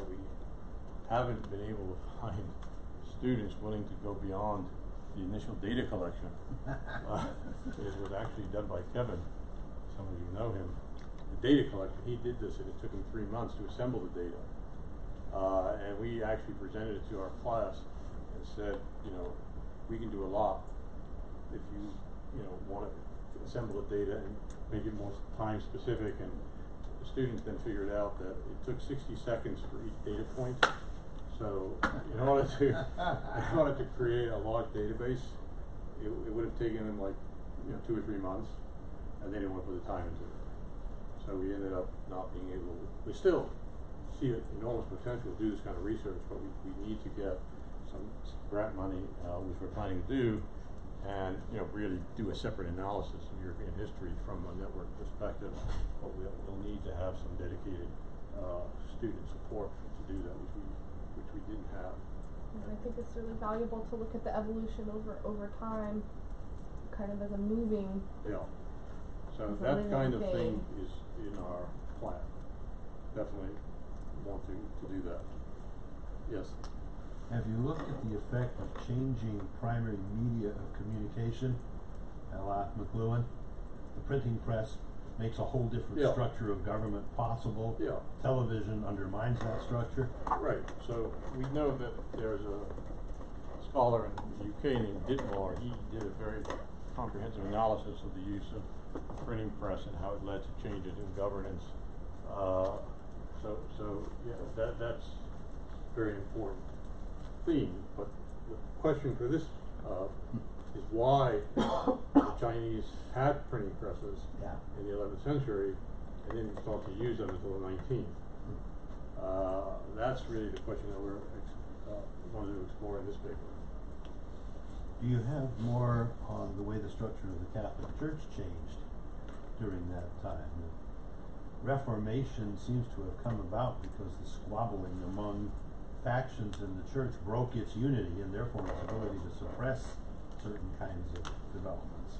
Speaker 2: We haven't been able to find students willing to go beyond the initial data collection. It was actually done by Kevin. Some of you know him. The data collection, he did this, and it took him 3 months to assemble the data. And we actually presented it to our class and said, we can do a lot if you, want to assemble the data and make it more time specific. And the students then figured out that it took 60 seconds for each data point. So in order to create a large database, it would have taken them 2 or 3 months, and they didn't want to put the time into it. So we ended up not being able to. We still see enormous potential to do this kind of research, but we need to get some grant money, which we're planning to do, and really do a separate analysis of European history from a network perspective. But we'll need to have some dedicated student support to do that, which we didn't have.
Speaker 6: And I think it's really valuable to look at the evolution over time, kind of as a moving.
Speaker 2: Yeah. So
Speaker 6: It's a
Speaker 2: that
Speaker 6: living
Speaker 2: kind of
Speaker 6: thing.
Speaker 2: thing is in our plan. Definitely want to do that. Yes.
Speaker 5: Have you looked at the effect of changing primary media of communication? A la McLuhan, the printing press makes a whole different
Speaker 2: Yeah.
Speaker 5: structure of government possible.
Speaker 2: Yeah.
Speaker 5: Television undermines that structure.
Speaker 2: Right. So we know that there's a scholar in the UK named Dittmar. He did a very comprehensive analysis of the use of the printing press and how it led to changes in governance. So yeah, that's a very important theme. But the question for this is why the Chinese had printing presses in the 11th century and didn't start to use them until the 19th. That's really the question that we're wanted to explore in this paper.
Speaker 5: Do you have more on the way the structure of the Catholic Church changed during that time? The Reformation seems to have come about because the squabbling among factions in the church broke its unity and therefore its ability to suppress certain kinds of developments.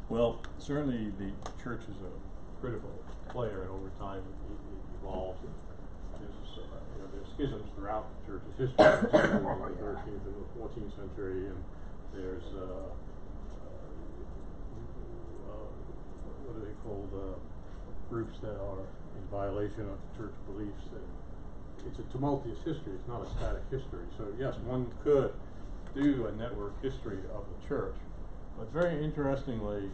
Speaker 2: Well, certainly the church is a critical player, and over time it evolves. There's schisms throughout the church's history, in the 13th and the 14th century, and there's what are they called? Groups that are in violation of church beliefs. It's a tumultuous history. It's not a static history. So yes, one could do a network history of the church. But very interestingly,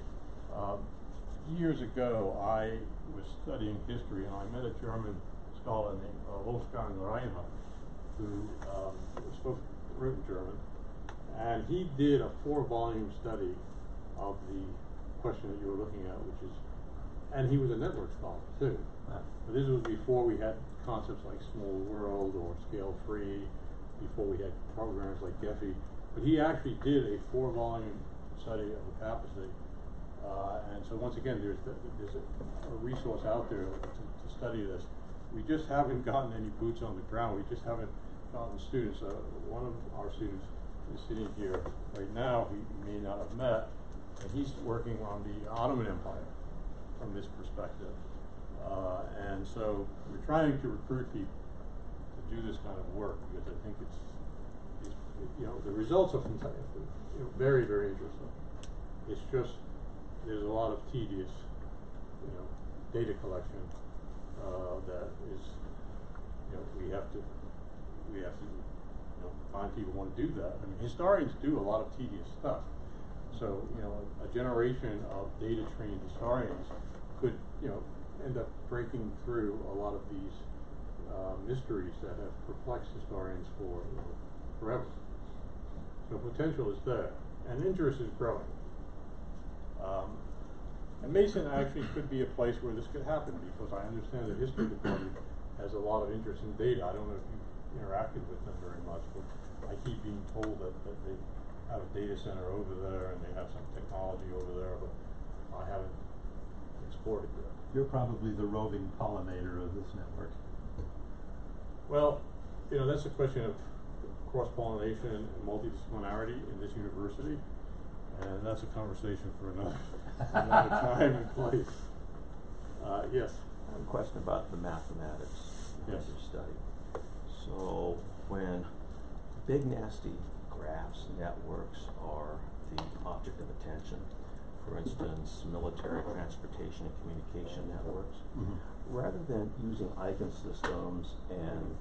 Speaker 2: years ago I was studying history and I met a German scholar named Wolfgang Reinhardt, who spoke written German, and he did a 4-volume study of the question that you were looking at, and he was a network scholar too. But this was before we had concepts like small world or scale free, before we had programs like Gephi. But he actually did a 4-volume study of the papacy. And so once again, there's a resource out there to study this. We just haven't gotten any boots on the ground. We just haven't gotten students. One of our students is sitting here right now, who you may not have met, and he's working on the Ottoman Empire from this perspective. And so we're trying to recruit people to do this kind of work because I think it's the results are very, very interesting. It's just there's a lot of tedious, data collection that is, we have to find people who want to do that. I mean, historians do a lot of tedious stuff. So, a generation of data-trained historians could, end up breaking through a lot of these mysteries that have perplexed historians for forever. So potential is there, and interest is growing. And Mason actually could be a place where this could happen, because I understand the history department has a lot of interest in data. I don't know if you've interacted with them very much, but I keep being told that they have a data center over there and they have some technology over there, but I haven't explored it yet.
Speaker 5: You're probably the roving pollinator of this network.
Speaker 2: Well, that's a question of cross-pollination and multidisciplinarity in this university, and that's a conversation for another time and place. Yes?
Speaker 3: I have a question about the mathematics of
Speaker 2: Yes.
Speaker 3: your study. So when big nasty graphs networks are the object of attention, for instance, military transportation and communication networks, rather than using eigensystems and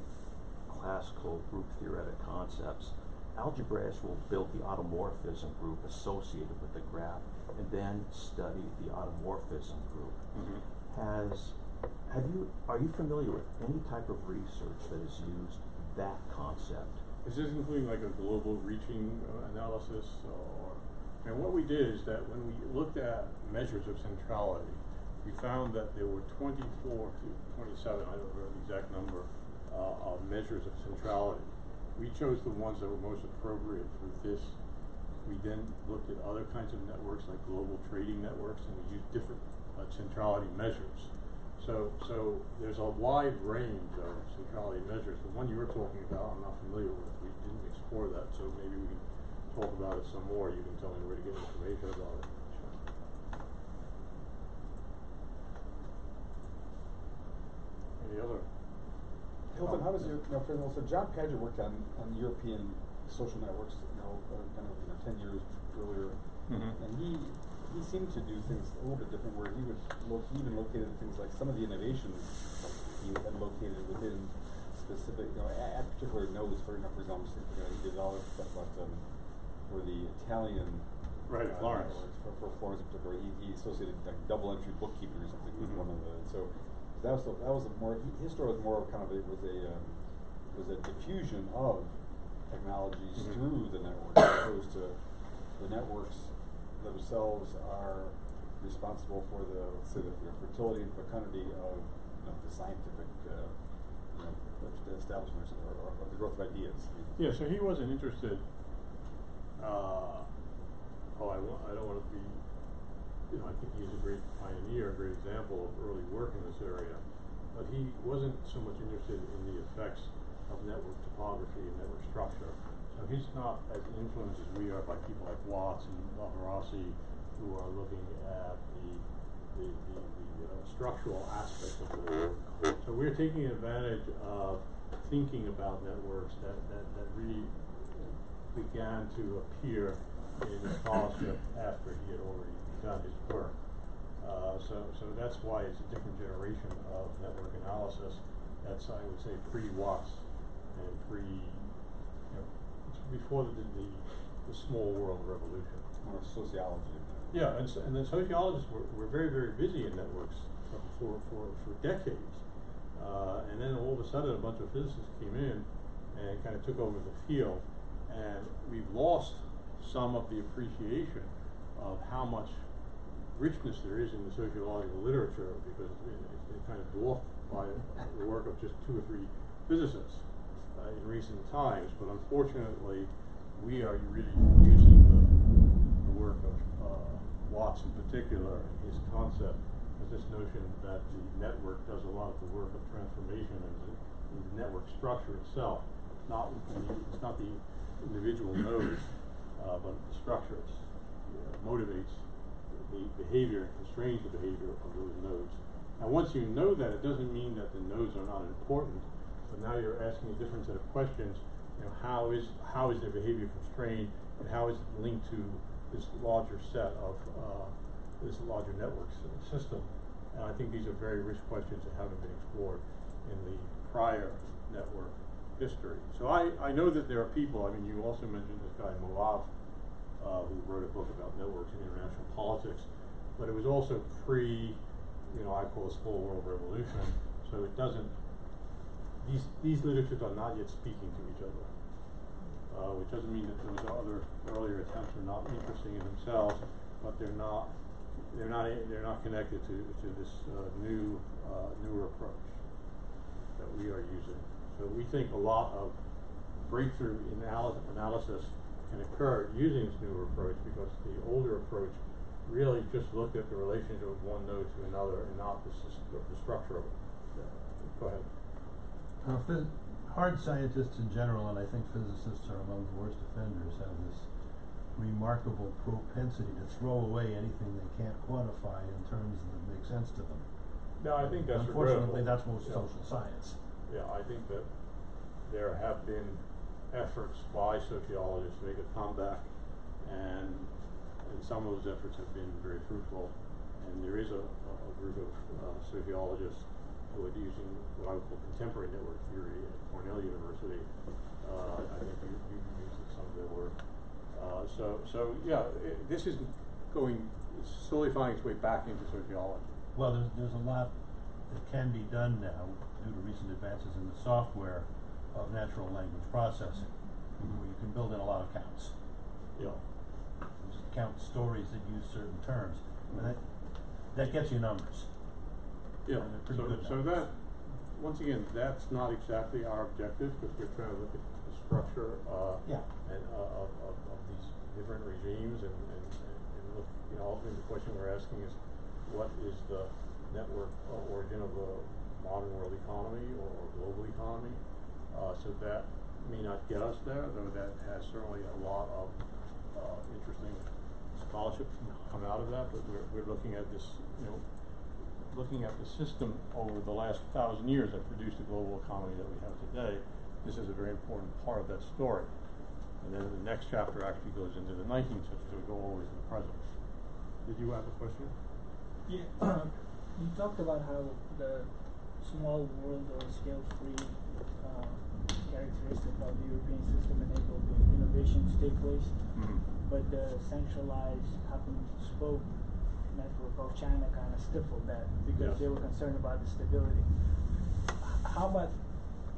Speaker 3: classical group theoretic concepts, algebraists will build the automorphism group associated with the graph and then study the automorphism group. Are you familiar with any type of research that has used that concept?
Speaker 2: Is this including like a global reaching analysis? And what we did is that when we looked at measures of centrality, we found that there were 24 to 27, I don't remember the exact number, of measures of centrality. We chose the ones that were most appropriate for this. We then looked at other kinds of networks like global trading networks, and we used different centrality measures. So there's a wide range of centrality measures. The one you were talking about, I'm not familiar with. We didn't explore that, so maybe we can talk about it some more. You can tell me where to get information about it. Any other?
Speaker 1: Hilton, how does your, for example, so John Padgett worked on European social networks, 10 years earlier, and he seemed to do things a little bit different, where he even located things like some of the innovations he had located within specific, at particular nodes. For example, he did all this stuff about for the Italian,
Speaker 2: Florence.
Speaker 1: For Florence in particular, he associated like double entry bookkeeping or something with one of the. So that was a more, his story was more of kind of was a diffusion of technologies through the network, as opposed to the networks themselves are responsible for the fertility and fecundity of the scientific establishment or the growth of ideas.
Speaker 2: Yeah, so he wasn't interested. I don't want to be. I think he's a great pioneer, a great example of early work in this area. But he wasn't so much interested in the effects of network topography and network structure. So he's not as influenced as we are by people like Watts and Lavarassi, who are looking at the structural aspects of the work. So we're taking advantage of thinking about networks that really began to appear in the scholarship after he had already done his work. So that's why it's a different generation of network analysis. That's, I would say, pre-Watts and before the small world revolution.
Speaker 1: More sociology.
Speaker 2: Yeah, and the sociologists were very, very busy in networks for decades. And then all of a sudden a bunch of physicists came in and kind of took over the field, and we've lost some of the appreciation of how much richness there is in the sociological literature, because it's kind of dwarfed by the work of just 2 or 3 physicists in recent times. But unfortunately, we are really using the work of Watts in particular, and his concept is this notion that the network does a lot of the work of transformation and the network structure itself. It's not the individual nodes, but the structure motivates the behavior and constrains the behavior of those nodes. Now, once you know that, it doesn't mean that the nodes are not important, but now you're asking a different set of questions. How is their behavior constrained, and how is it linked to this larger set of this larger network system. And I think these are very rich questions that haven't been explored in the prior network history. So I know that there are people, I mean, you also mentioned this guy Moab, who wrote a book about networks and international politics, but it was also pre, I call it small world revolution, so it doesn't, these literatures are not yet speaking to each other, which doesn't mean that those other earlier attempts are not interesting in themselves, but they're not connected to this newer approach that we are using. So we think a lot of breakthrough analysis can occur using this newer approach, because the older approach really just looked at the relationship of one node to another and not the structure of it. Go ahead.
Speaker 5: Hard scientists in general, and I think physicists are among the worst offenders, have this remarkable propensity to throw away anything they can't quantify in terms that make sense to them.
Speaker 2: No, I think that's
Speaker 5: unfortunately that's most social science.
Speaker 2: Yeah, I think that there have been efforts by sociologists to make a comeback, and some of those efforts have been very fruitful. And there is a group of sociologists who are using what I would call contemporary network theory at Cornell University. I think you used some of their work. So yeah, this is it's slowly finding its way back into sociology.
Speaker 5: Well, there's a lot that can be done now due to recent advances in the software of natural language processing, where you can build in a lot of counts.
Speaker 2: Yeah.
Speaker 5: Just count stories that use certain terms, and that gets you numbers.
Speaker 2: Yeah. So
Speaker 5: numbers.
Speaker 2: that, once again, that's not exactly our objective, because we're trying to look at the structure and of these different regimes, and look, ultimately the question we're asking is, what is the network origin of the modern world economy or global economy? So that may not get us there, though that has certainly a lot of interesting scholarship come out of that. But we're looking at this, looking at the system over the last 1,000 years that produced the global economy that we have today. This is a very important part of that story. And then the next chapter actually goes into the 19th century, so we go always to the present. Did you have a question?
Speaker 7: Yeah, you talked about how the small world or scale-free characteristic of the European system enabled the innovation to take place, but the centralized hub-and-spoke network of China kind of stifled that because they were concerned about the stability. How about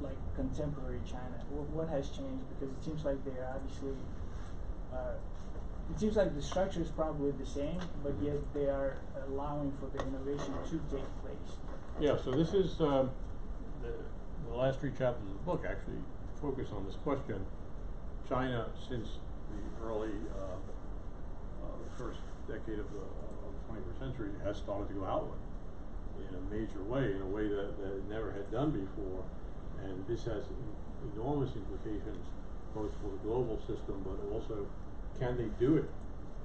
Speaker 7: like contemporary China? What has changed? Because it seems like they are obviously, it seems like the structure is probably the same, but yet they are allowing for the innovation to take place.
Speaker 4: Yeah, so this is the last 3 chapters of the book actually focus on this question. China, since the early first decade of the 21st century, has started to go outward in a major way, in a way that it never had done before. And this has enormous implications both for the global system, but also can they do it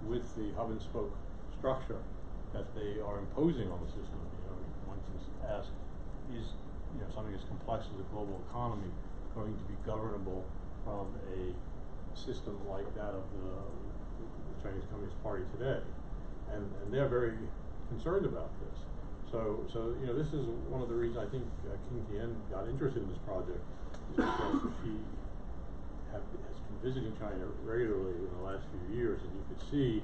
Speaker 4: with the hub and spoke structure that they are imposing on the system? One can ask, is something as complex as a global economy going to be governable from a system like that of the Chinese Communist Party today? And they're very concerned about this. So this is one of the reasons I think King Tian got interested in this project, is because she has been visiting China regularly in the last few years, and you could see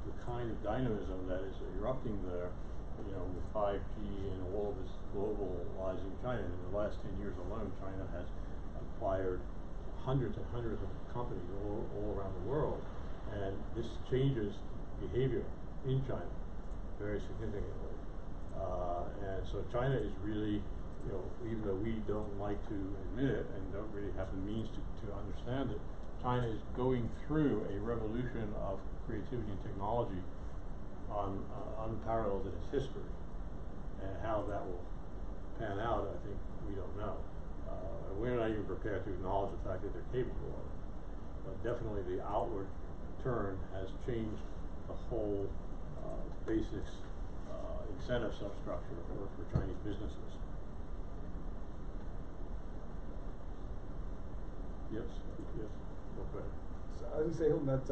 Speaker 4: the kind of dynamism that is erupting there, with 5G and all of this globalizing China. In the last 10 years alone, China has acquired hundreds and hundreds of companies all around the world, and this changes behavior in China very significantly. And so China is really, even though we don't like to admit it and don't really have the means to understand it, China is going through a revolution of creativity and technology unparalleled in its history. And how that will pan out, I think we don't know. We're not even prepared to acknowledge the fact that they're capable of it. But definitely the outward turn has changed the whole basics incentive substructure for Chinese businesses. Yes. Okay.
Speaker 1: So I was going to say, Hilton, that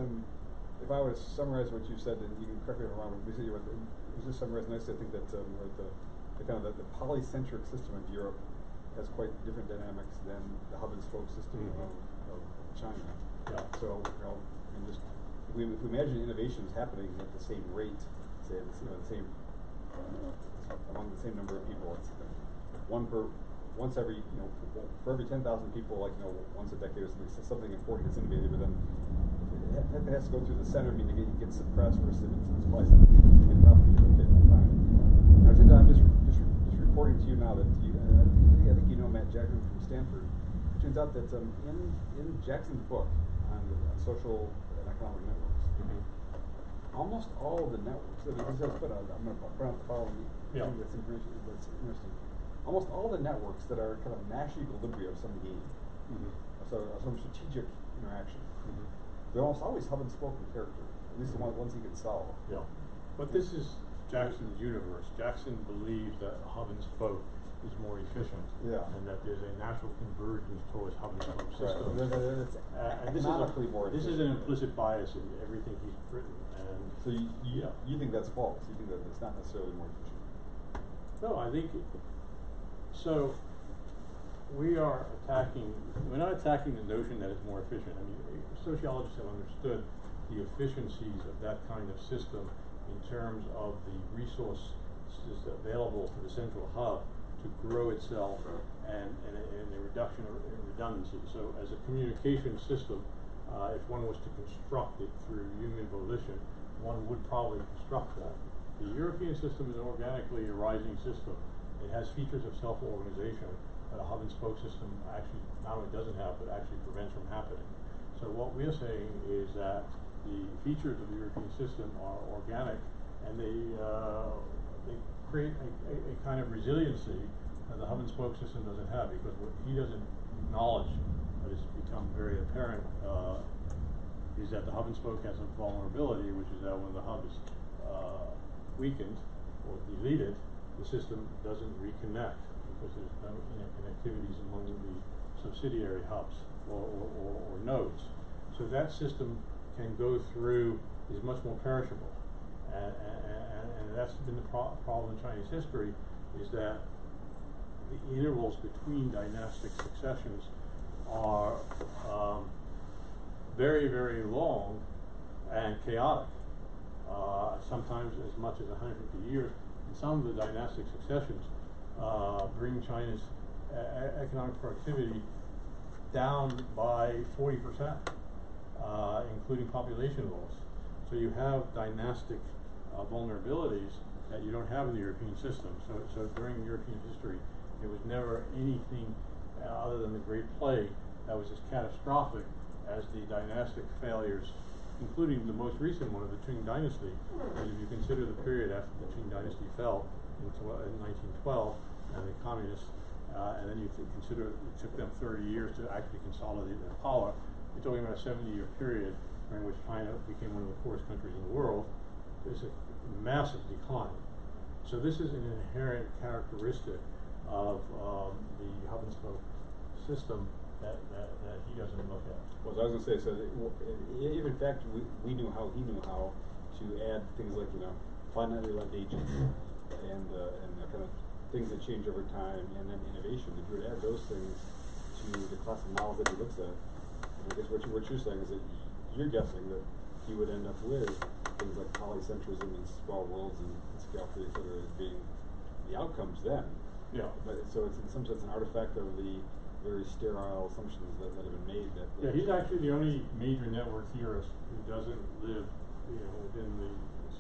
Speaker 1: if I were to summarize what you said, and you can correct me if I'm wrong, but basically it was just summarized nicely. I think that the kind of the polycentric system of Europe has quite different dynamics than the hub and spoke system of China.
Speaker 2: Yeah.
Speaker 1: So, and just if we imagine innovations happening at the same rate, say the same among the same number of people, it's once every for every 10,000 people, like once a decade or something important is innovated, but then it has to go through the center, meaning it gets suppressed versus it's polycentric, it can propagate okay all the time. Now, it turns out I'm just reporting to you now that I think you know Matt Jackson from Stanford. It turns out that in Jackson's book on social and economic networks, almost all of the networks. I'm going to put out the following thing that's interesting. Almost all the networks that are kind of Nash equilibrium of some game, so some strategic interaction, they're almost always hub and spoke in character. At least the ones he can solve.
Speaker 2: Yeah, but this is Jackson's universe. Jackson believes that hub and spoke is more efficient, and that there's a natural convergence towards hub and spoke systems. And this is an implicit bias in everything he's written. And
Speaker 1: so you think that's false? You think that it's not necessarily more efficient?
Speaker 2: No, I think so. We're not attacking the notion that it's more efficient. I mean, sociologists have understood the efficiencies of that kind of system in terms of the resources available to the central hub to grow itself and a reduction in redundancy. So as a communication system, if one was to construct it through human volition, one would probably construct that. The European system is an organically arising system. It has features of self-organization that a hub and spoke system actually not only doesn't have, but actually prevents from happening. So what we're saying is that the features of the European system are organic, and they create a kind of resiliency that the hub and spoke system doesn't have, because what he doesn't acknowledge, but it's become very apparent, is that the hub and spoke has a vulnerability, which is that when the hub is weakened or deleted, the system doesn't reconnect because there's no interconnectivities among the subsidiary hubs or nodes. So that system can go through, is much more perishable. And that's been the problem in Chinese history, is that the intervals between dynastic successions are very, very long and chaotic. Sometimes as much as 150 years. And some of the dynastic successions bring China's economic productivity down by 40%, including population loss. So you have dynastic vulnerabilities that you don't have in the European system. So during European history, there was never anything other than the Great Plague that was as catastrophic as the dynastic failures, including the most recent one of the Qing dynasty. And if you consider the period after the Qing dynasty fell in 1912 and the communists, and then you consider it took them 30 years to actually consolidate their power, you're talking about a 70-year period during which China became one of the poorest countries in the world. There's a massive decline. So this is an inherent characteristic of the hub and spoke system that he doesn't look at.
Speaker 1: Well, I was going to say, so if in fact we knew how he knew how to add things like finitely lived agents and the kind of things that change over time, and then innovation, if you were to add those things to the class of models that he looks at, I guess what you're saying is that you're guessing that he would end up with things like polycentrism and small worlds and scale theory, et cetera, as being the outcomes then.
Speaker 2: Yeah.
Speaker 1: But so it's in some sense an artifact of the very sterile assumptions that have been made.
Speaker 2: Yeah, he's actually the only major network theorist who doesn't live, within the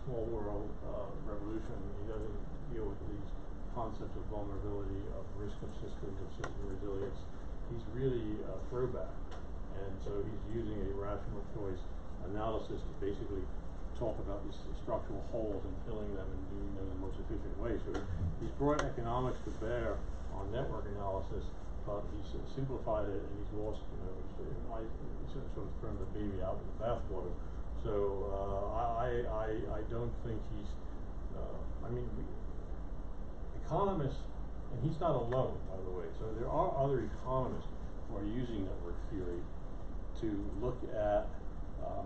Speaker 2: small world revolution. He doesn't deal with these concepts of vulnerability, of risk of system resilience. He's really a throwback, and so he's using a rational choice analysis to basically talk about these structural holes and filling them and doing them in the most efficient way. So he's brought economics to bear on network analysis, but he's simplified it, and he's lost, he's sort of thrown the baby out with the bathwater. So I don't think he's, economists, and he's not alone, by the way. So there are other economists who are using network theory to look at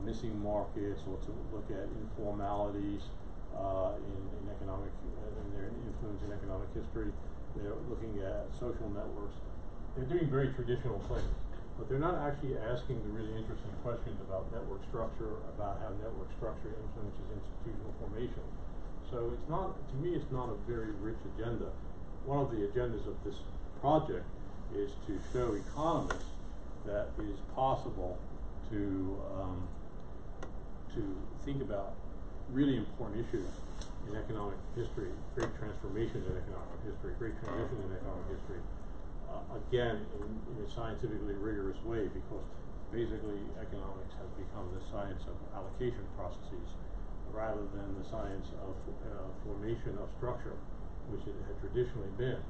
Speaker 2: missing markets, or to look at informalities in economic, and their influence in economic history. They're looking at social networks. They're doing very traditional things, but they're not actually asking the really interesting questions about network structure, about how network structure influences institutional formation. So it's not, to me, it's not a very rich agenda. One of the agendas of this project is to show economists that it is possible to think about really important issues in economic history, great transformations in economic history, great transitions in economic history, again, in a scientifically rigorous way, because basically economics has become the science of allocation processes rather than the science of formation of structure, which it had traditionally been.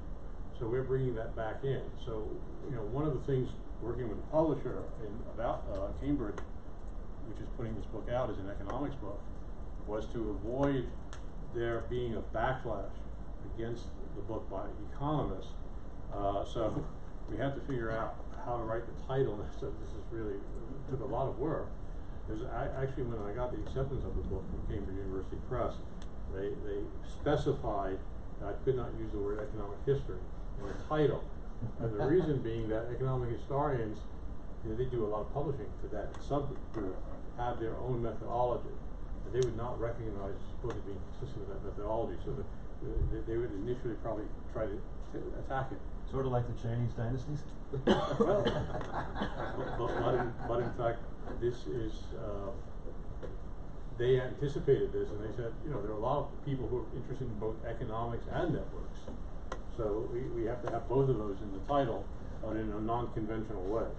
Speaker 2: So we're bringing that back in. So, you know, one of the things working with a publisher about Cambridge, which is putting this book out as an economics book, was to avoid there being a backlash against the book by economists. So we had to figure out how to write the title. So this is really, took a lot of work. Because actually, when I got the acceptance of the book from Cambridge University Press, they specified that I could not use the word economic history in the title. And the reason being that economic historians, you know, they do a lot of publishing for that subgroup, have their own methodology. And they would not recognize this book as being consistent with that methodology. So they would initially probably try to attack it.
Speaker 5: Sort of like the Chinese dynasties?
Speaker 2: Well, but in fact, this is, they anticipated this, and they said, you know, there are a lot of people who are interested in both economics and networks. So we have to have both of those in the title, but in a non-conventional way.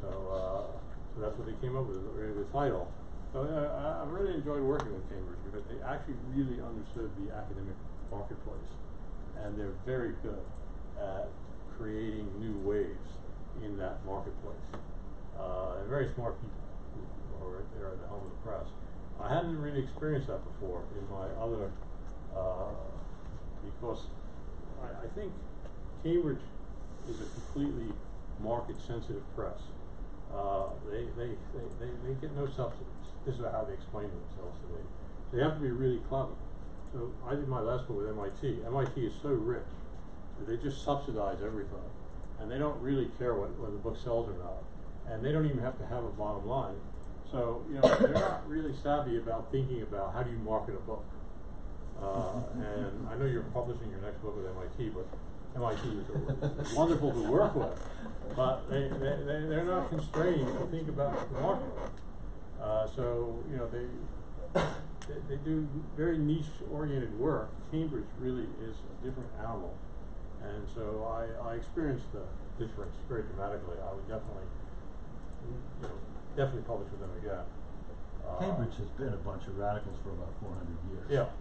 Speaker 2: So that's what they came up with, the title. So I really enjoyed working with Cambridge because they actually really understood the academic marketplace, and they're very good at creating new waves in that marketplace. They're very smart people who are right there at the helm of the press. I hadn't really experienced that before in my other, because I think Cambridge is a completely market-sensitive press. They get no subsidies. This is how they explain themselves to me. So they have to be really clever. So I did my last book with MIT. MIT is so rich that they just subsidize everything, and they don't really care whether the book sells or not, and they don't even have to have a bottom line. So, you know, they're not really savvy about thinking about how do you market a book. And I know you're publishing your next book with MIT, but MIT is wonderful to work with, but they're not constrained to think about the market. So, you know, they do very niche-oriented work. Cambridge really is a different animal. And so I experienced the difference very dramatically. I would definitely, you know, definitely publish with them again.
Speaker 5: Cambridge has been a bunch of radicals for about 400 years.
Speaker 2: Yeah,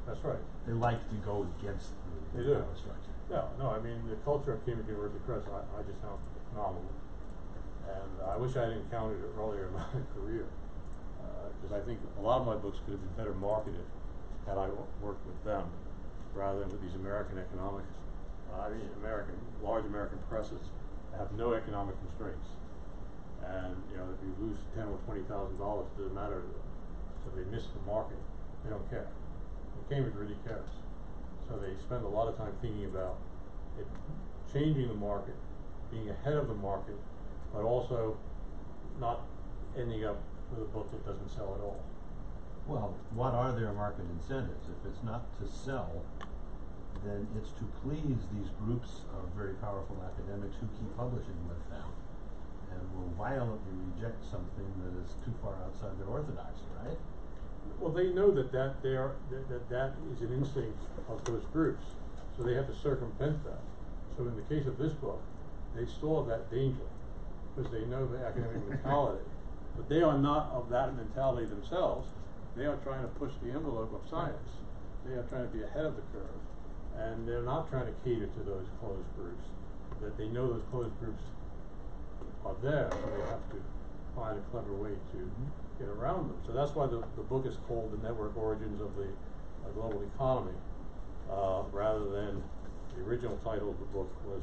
Speaker 2: that's right.
Speaker 5: They like to go against the power structure.
Speaker 2: Yeah, no, I mean, the culture of Cambridge University Press, I just found phenomenal. And I wish I had encountered it earlier in my career. Because I think a lot of my books could have been better marketed had I worked with them rather than with these American economics. Large American presses have no economic constraints, and you know, if you lose $10,000 or $20,000, it doesn't matter to them. So they miss the market; they don't care. And Cambridge really cares, so they spend a lot of time thinking about it, changing the market, being ahead of the market, but also not ending up with a book that doesn't sell at all.
Speaker 5: Well, what are their market incentives? If it's not to sell, then it's to please these groups of very powerful academics who keep publishing with them and will violently reject something that is too far outside their orthodoxy, right?
Speaker 2: Well, they know that that is an instinct of those groups, so they have to circumvent that. So in the case of this book, they still have that danger because they know the academic mentality, but they are not of that mentality themselves. They are trying to push the envelope of science. They are trying to be ahead of the curve. And they're not trying to cater to those closed groups. That they know those closed groups are there, so they have to find a clever way to get around them. So that's why the book is called The Network Origins of the Global Economy, rather than the original title of the book was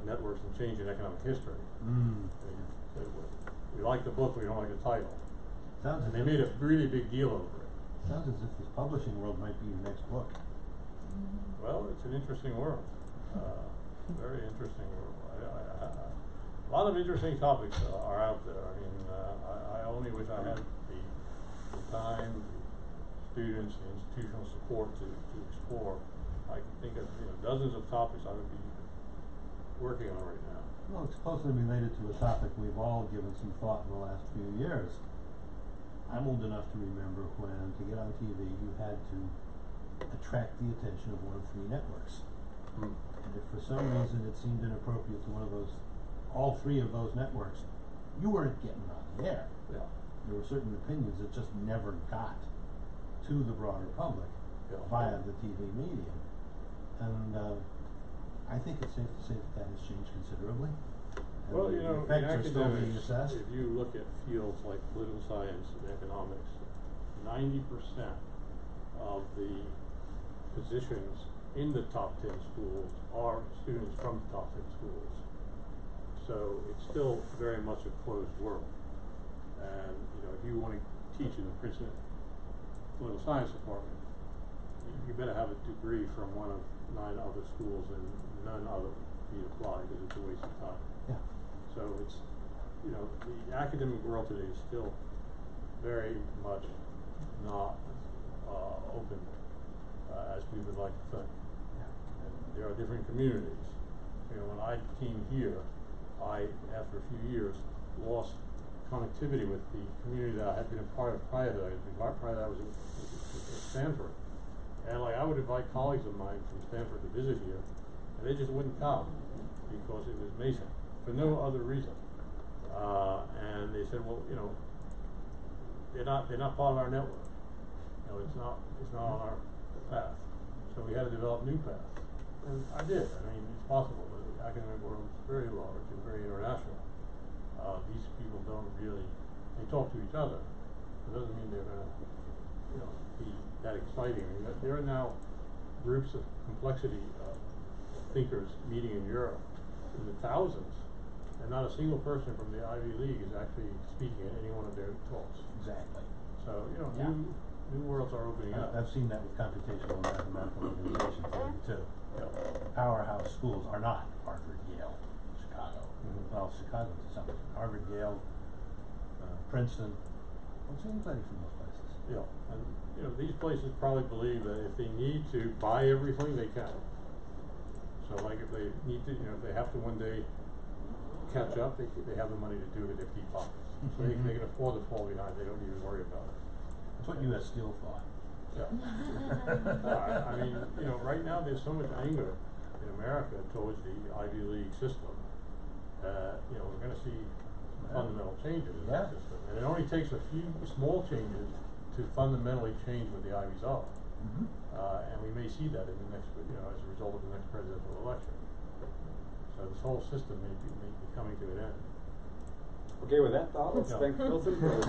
Speaker 2: Networks and Change in Economic History. We like the book, we don't like the title.
Speaker 5: Sounds
Speaker 2: And
Speaker 5: as
Speaker 2: they
Speaker 5: if
Speaker 2: made a really big deal over it.
Speaker 5: Sounds as if this publishing world might be your next book.
Speaker 2: Well, it's an interesting world, very interesting world. A lot of interesting topics are out there. I mean, I only wish I had the time, the students, the institutional support to explore. I can think of dozens of topics I would be working on right now.
Speaker 5: Well, it's closely related to a topic we've all given some thought in the last few years. I'm old enough to remember when, to get on TV, you had to attract the attention of one of 3 networks.
Speaker 2: Hmm.
Speaker 5: And if for some reason it seemed inappropriate to all 3 of those networks, you weren't getting on the air.
Speaker 2: Yeah.
Speaker 5: There were certain opinions that just never got to the broader public via the TV medium. And I think it's safe to say that has changed considerably. And
Speaker 2: Well,
Speaker 5: the
Speaker 2: in
Speaker 5: effects are still being
Speaker 2: academics,
Speaker 5: assessed.
Speaker 2: if you look at fields like political science and economics, 90% of the positions in the top 10 schools are students from the top 10 schools. So it's still very much a closed world. And if you want to teach in the Princeton political science department, you better have a degree from one of 9 other schools and none other be applied, because it's a waste of time.
Speaker 5: Yeah.
Speaker 2: So it's, the academic world today is still very much not open as we would like to think. And there are different communities. When I came here, after a few years, lost connectivity with the community that I had been a part of prior to that. Prior to that, I was at Stanford. And I would invite colleagues of mine from Stanford to visit here, and they just wouldn't come because it was Mason, for no other reason. And they said, well, they're not part of our network. It's not on our path. So we had to develop new paths. And I did. I mean, it's possible, but the academic world is very large and very international. These people don't really, they talk to each other. It doesn't mean they're going to, be that exciting. I mean, there are now groups of complexity thinkers meeting in Europe in the thousands, and not a single person from the Ivy League is actually speaking at any one of their talks.
Speaker 5: Exactly.
Speaker 2: So, new worlds are opening up.
Speaker 5: I've seen that with computational and mathematical organization theory too. Powerhouse schools are not Harvard, Yale, Chicago.
Speaker 2: Mm-hmm.
Speaker 5: Well, Chicago to some extent. Harvard, Yale, Princeton. Don't see anybody from those places.
Speaker 2: Yeah, and these places probably believe that if they need to buy everything, they can. So, if they need to, if they have to one day catch up, they have the money to do it in their deep pockets. So they can afford to fall behind. They don't need to worry about it.
Speaker 5: That's what U.S. Steel thought.
Speaker 2: Yeah. I mean, right now there's so much anger in America towards the Ivy League system that, we're going to see fundamental changes in that system. And it only takes a few small changes to fundamentally change what the Ivies are.
Speaker 5: Mm-hmm.
Speaker 2: And we may see that in the next, as a result of the next presidential election. So this whole system may be coming to an end.
Speaker 1: Okay, with that thought, let's
Speaker 2: Yeah.
Speaker 1: thank Hilton for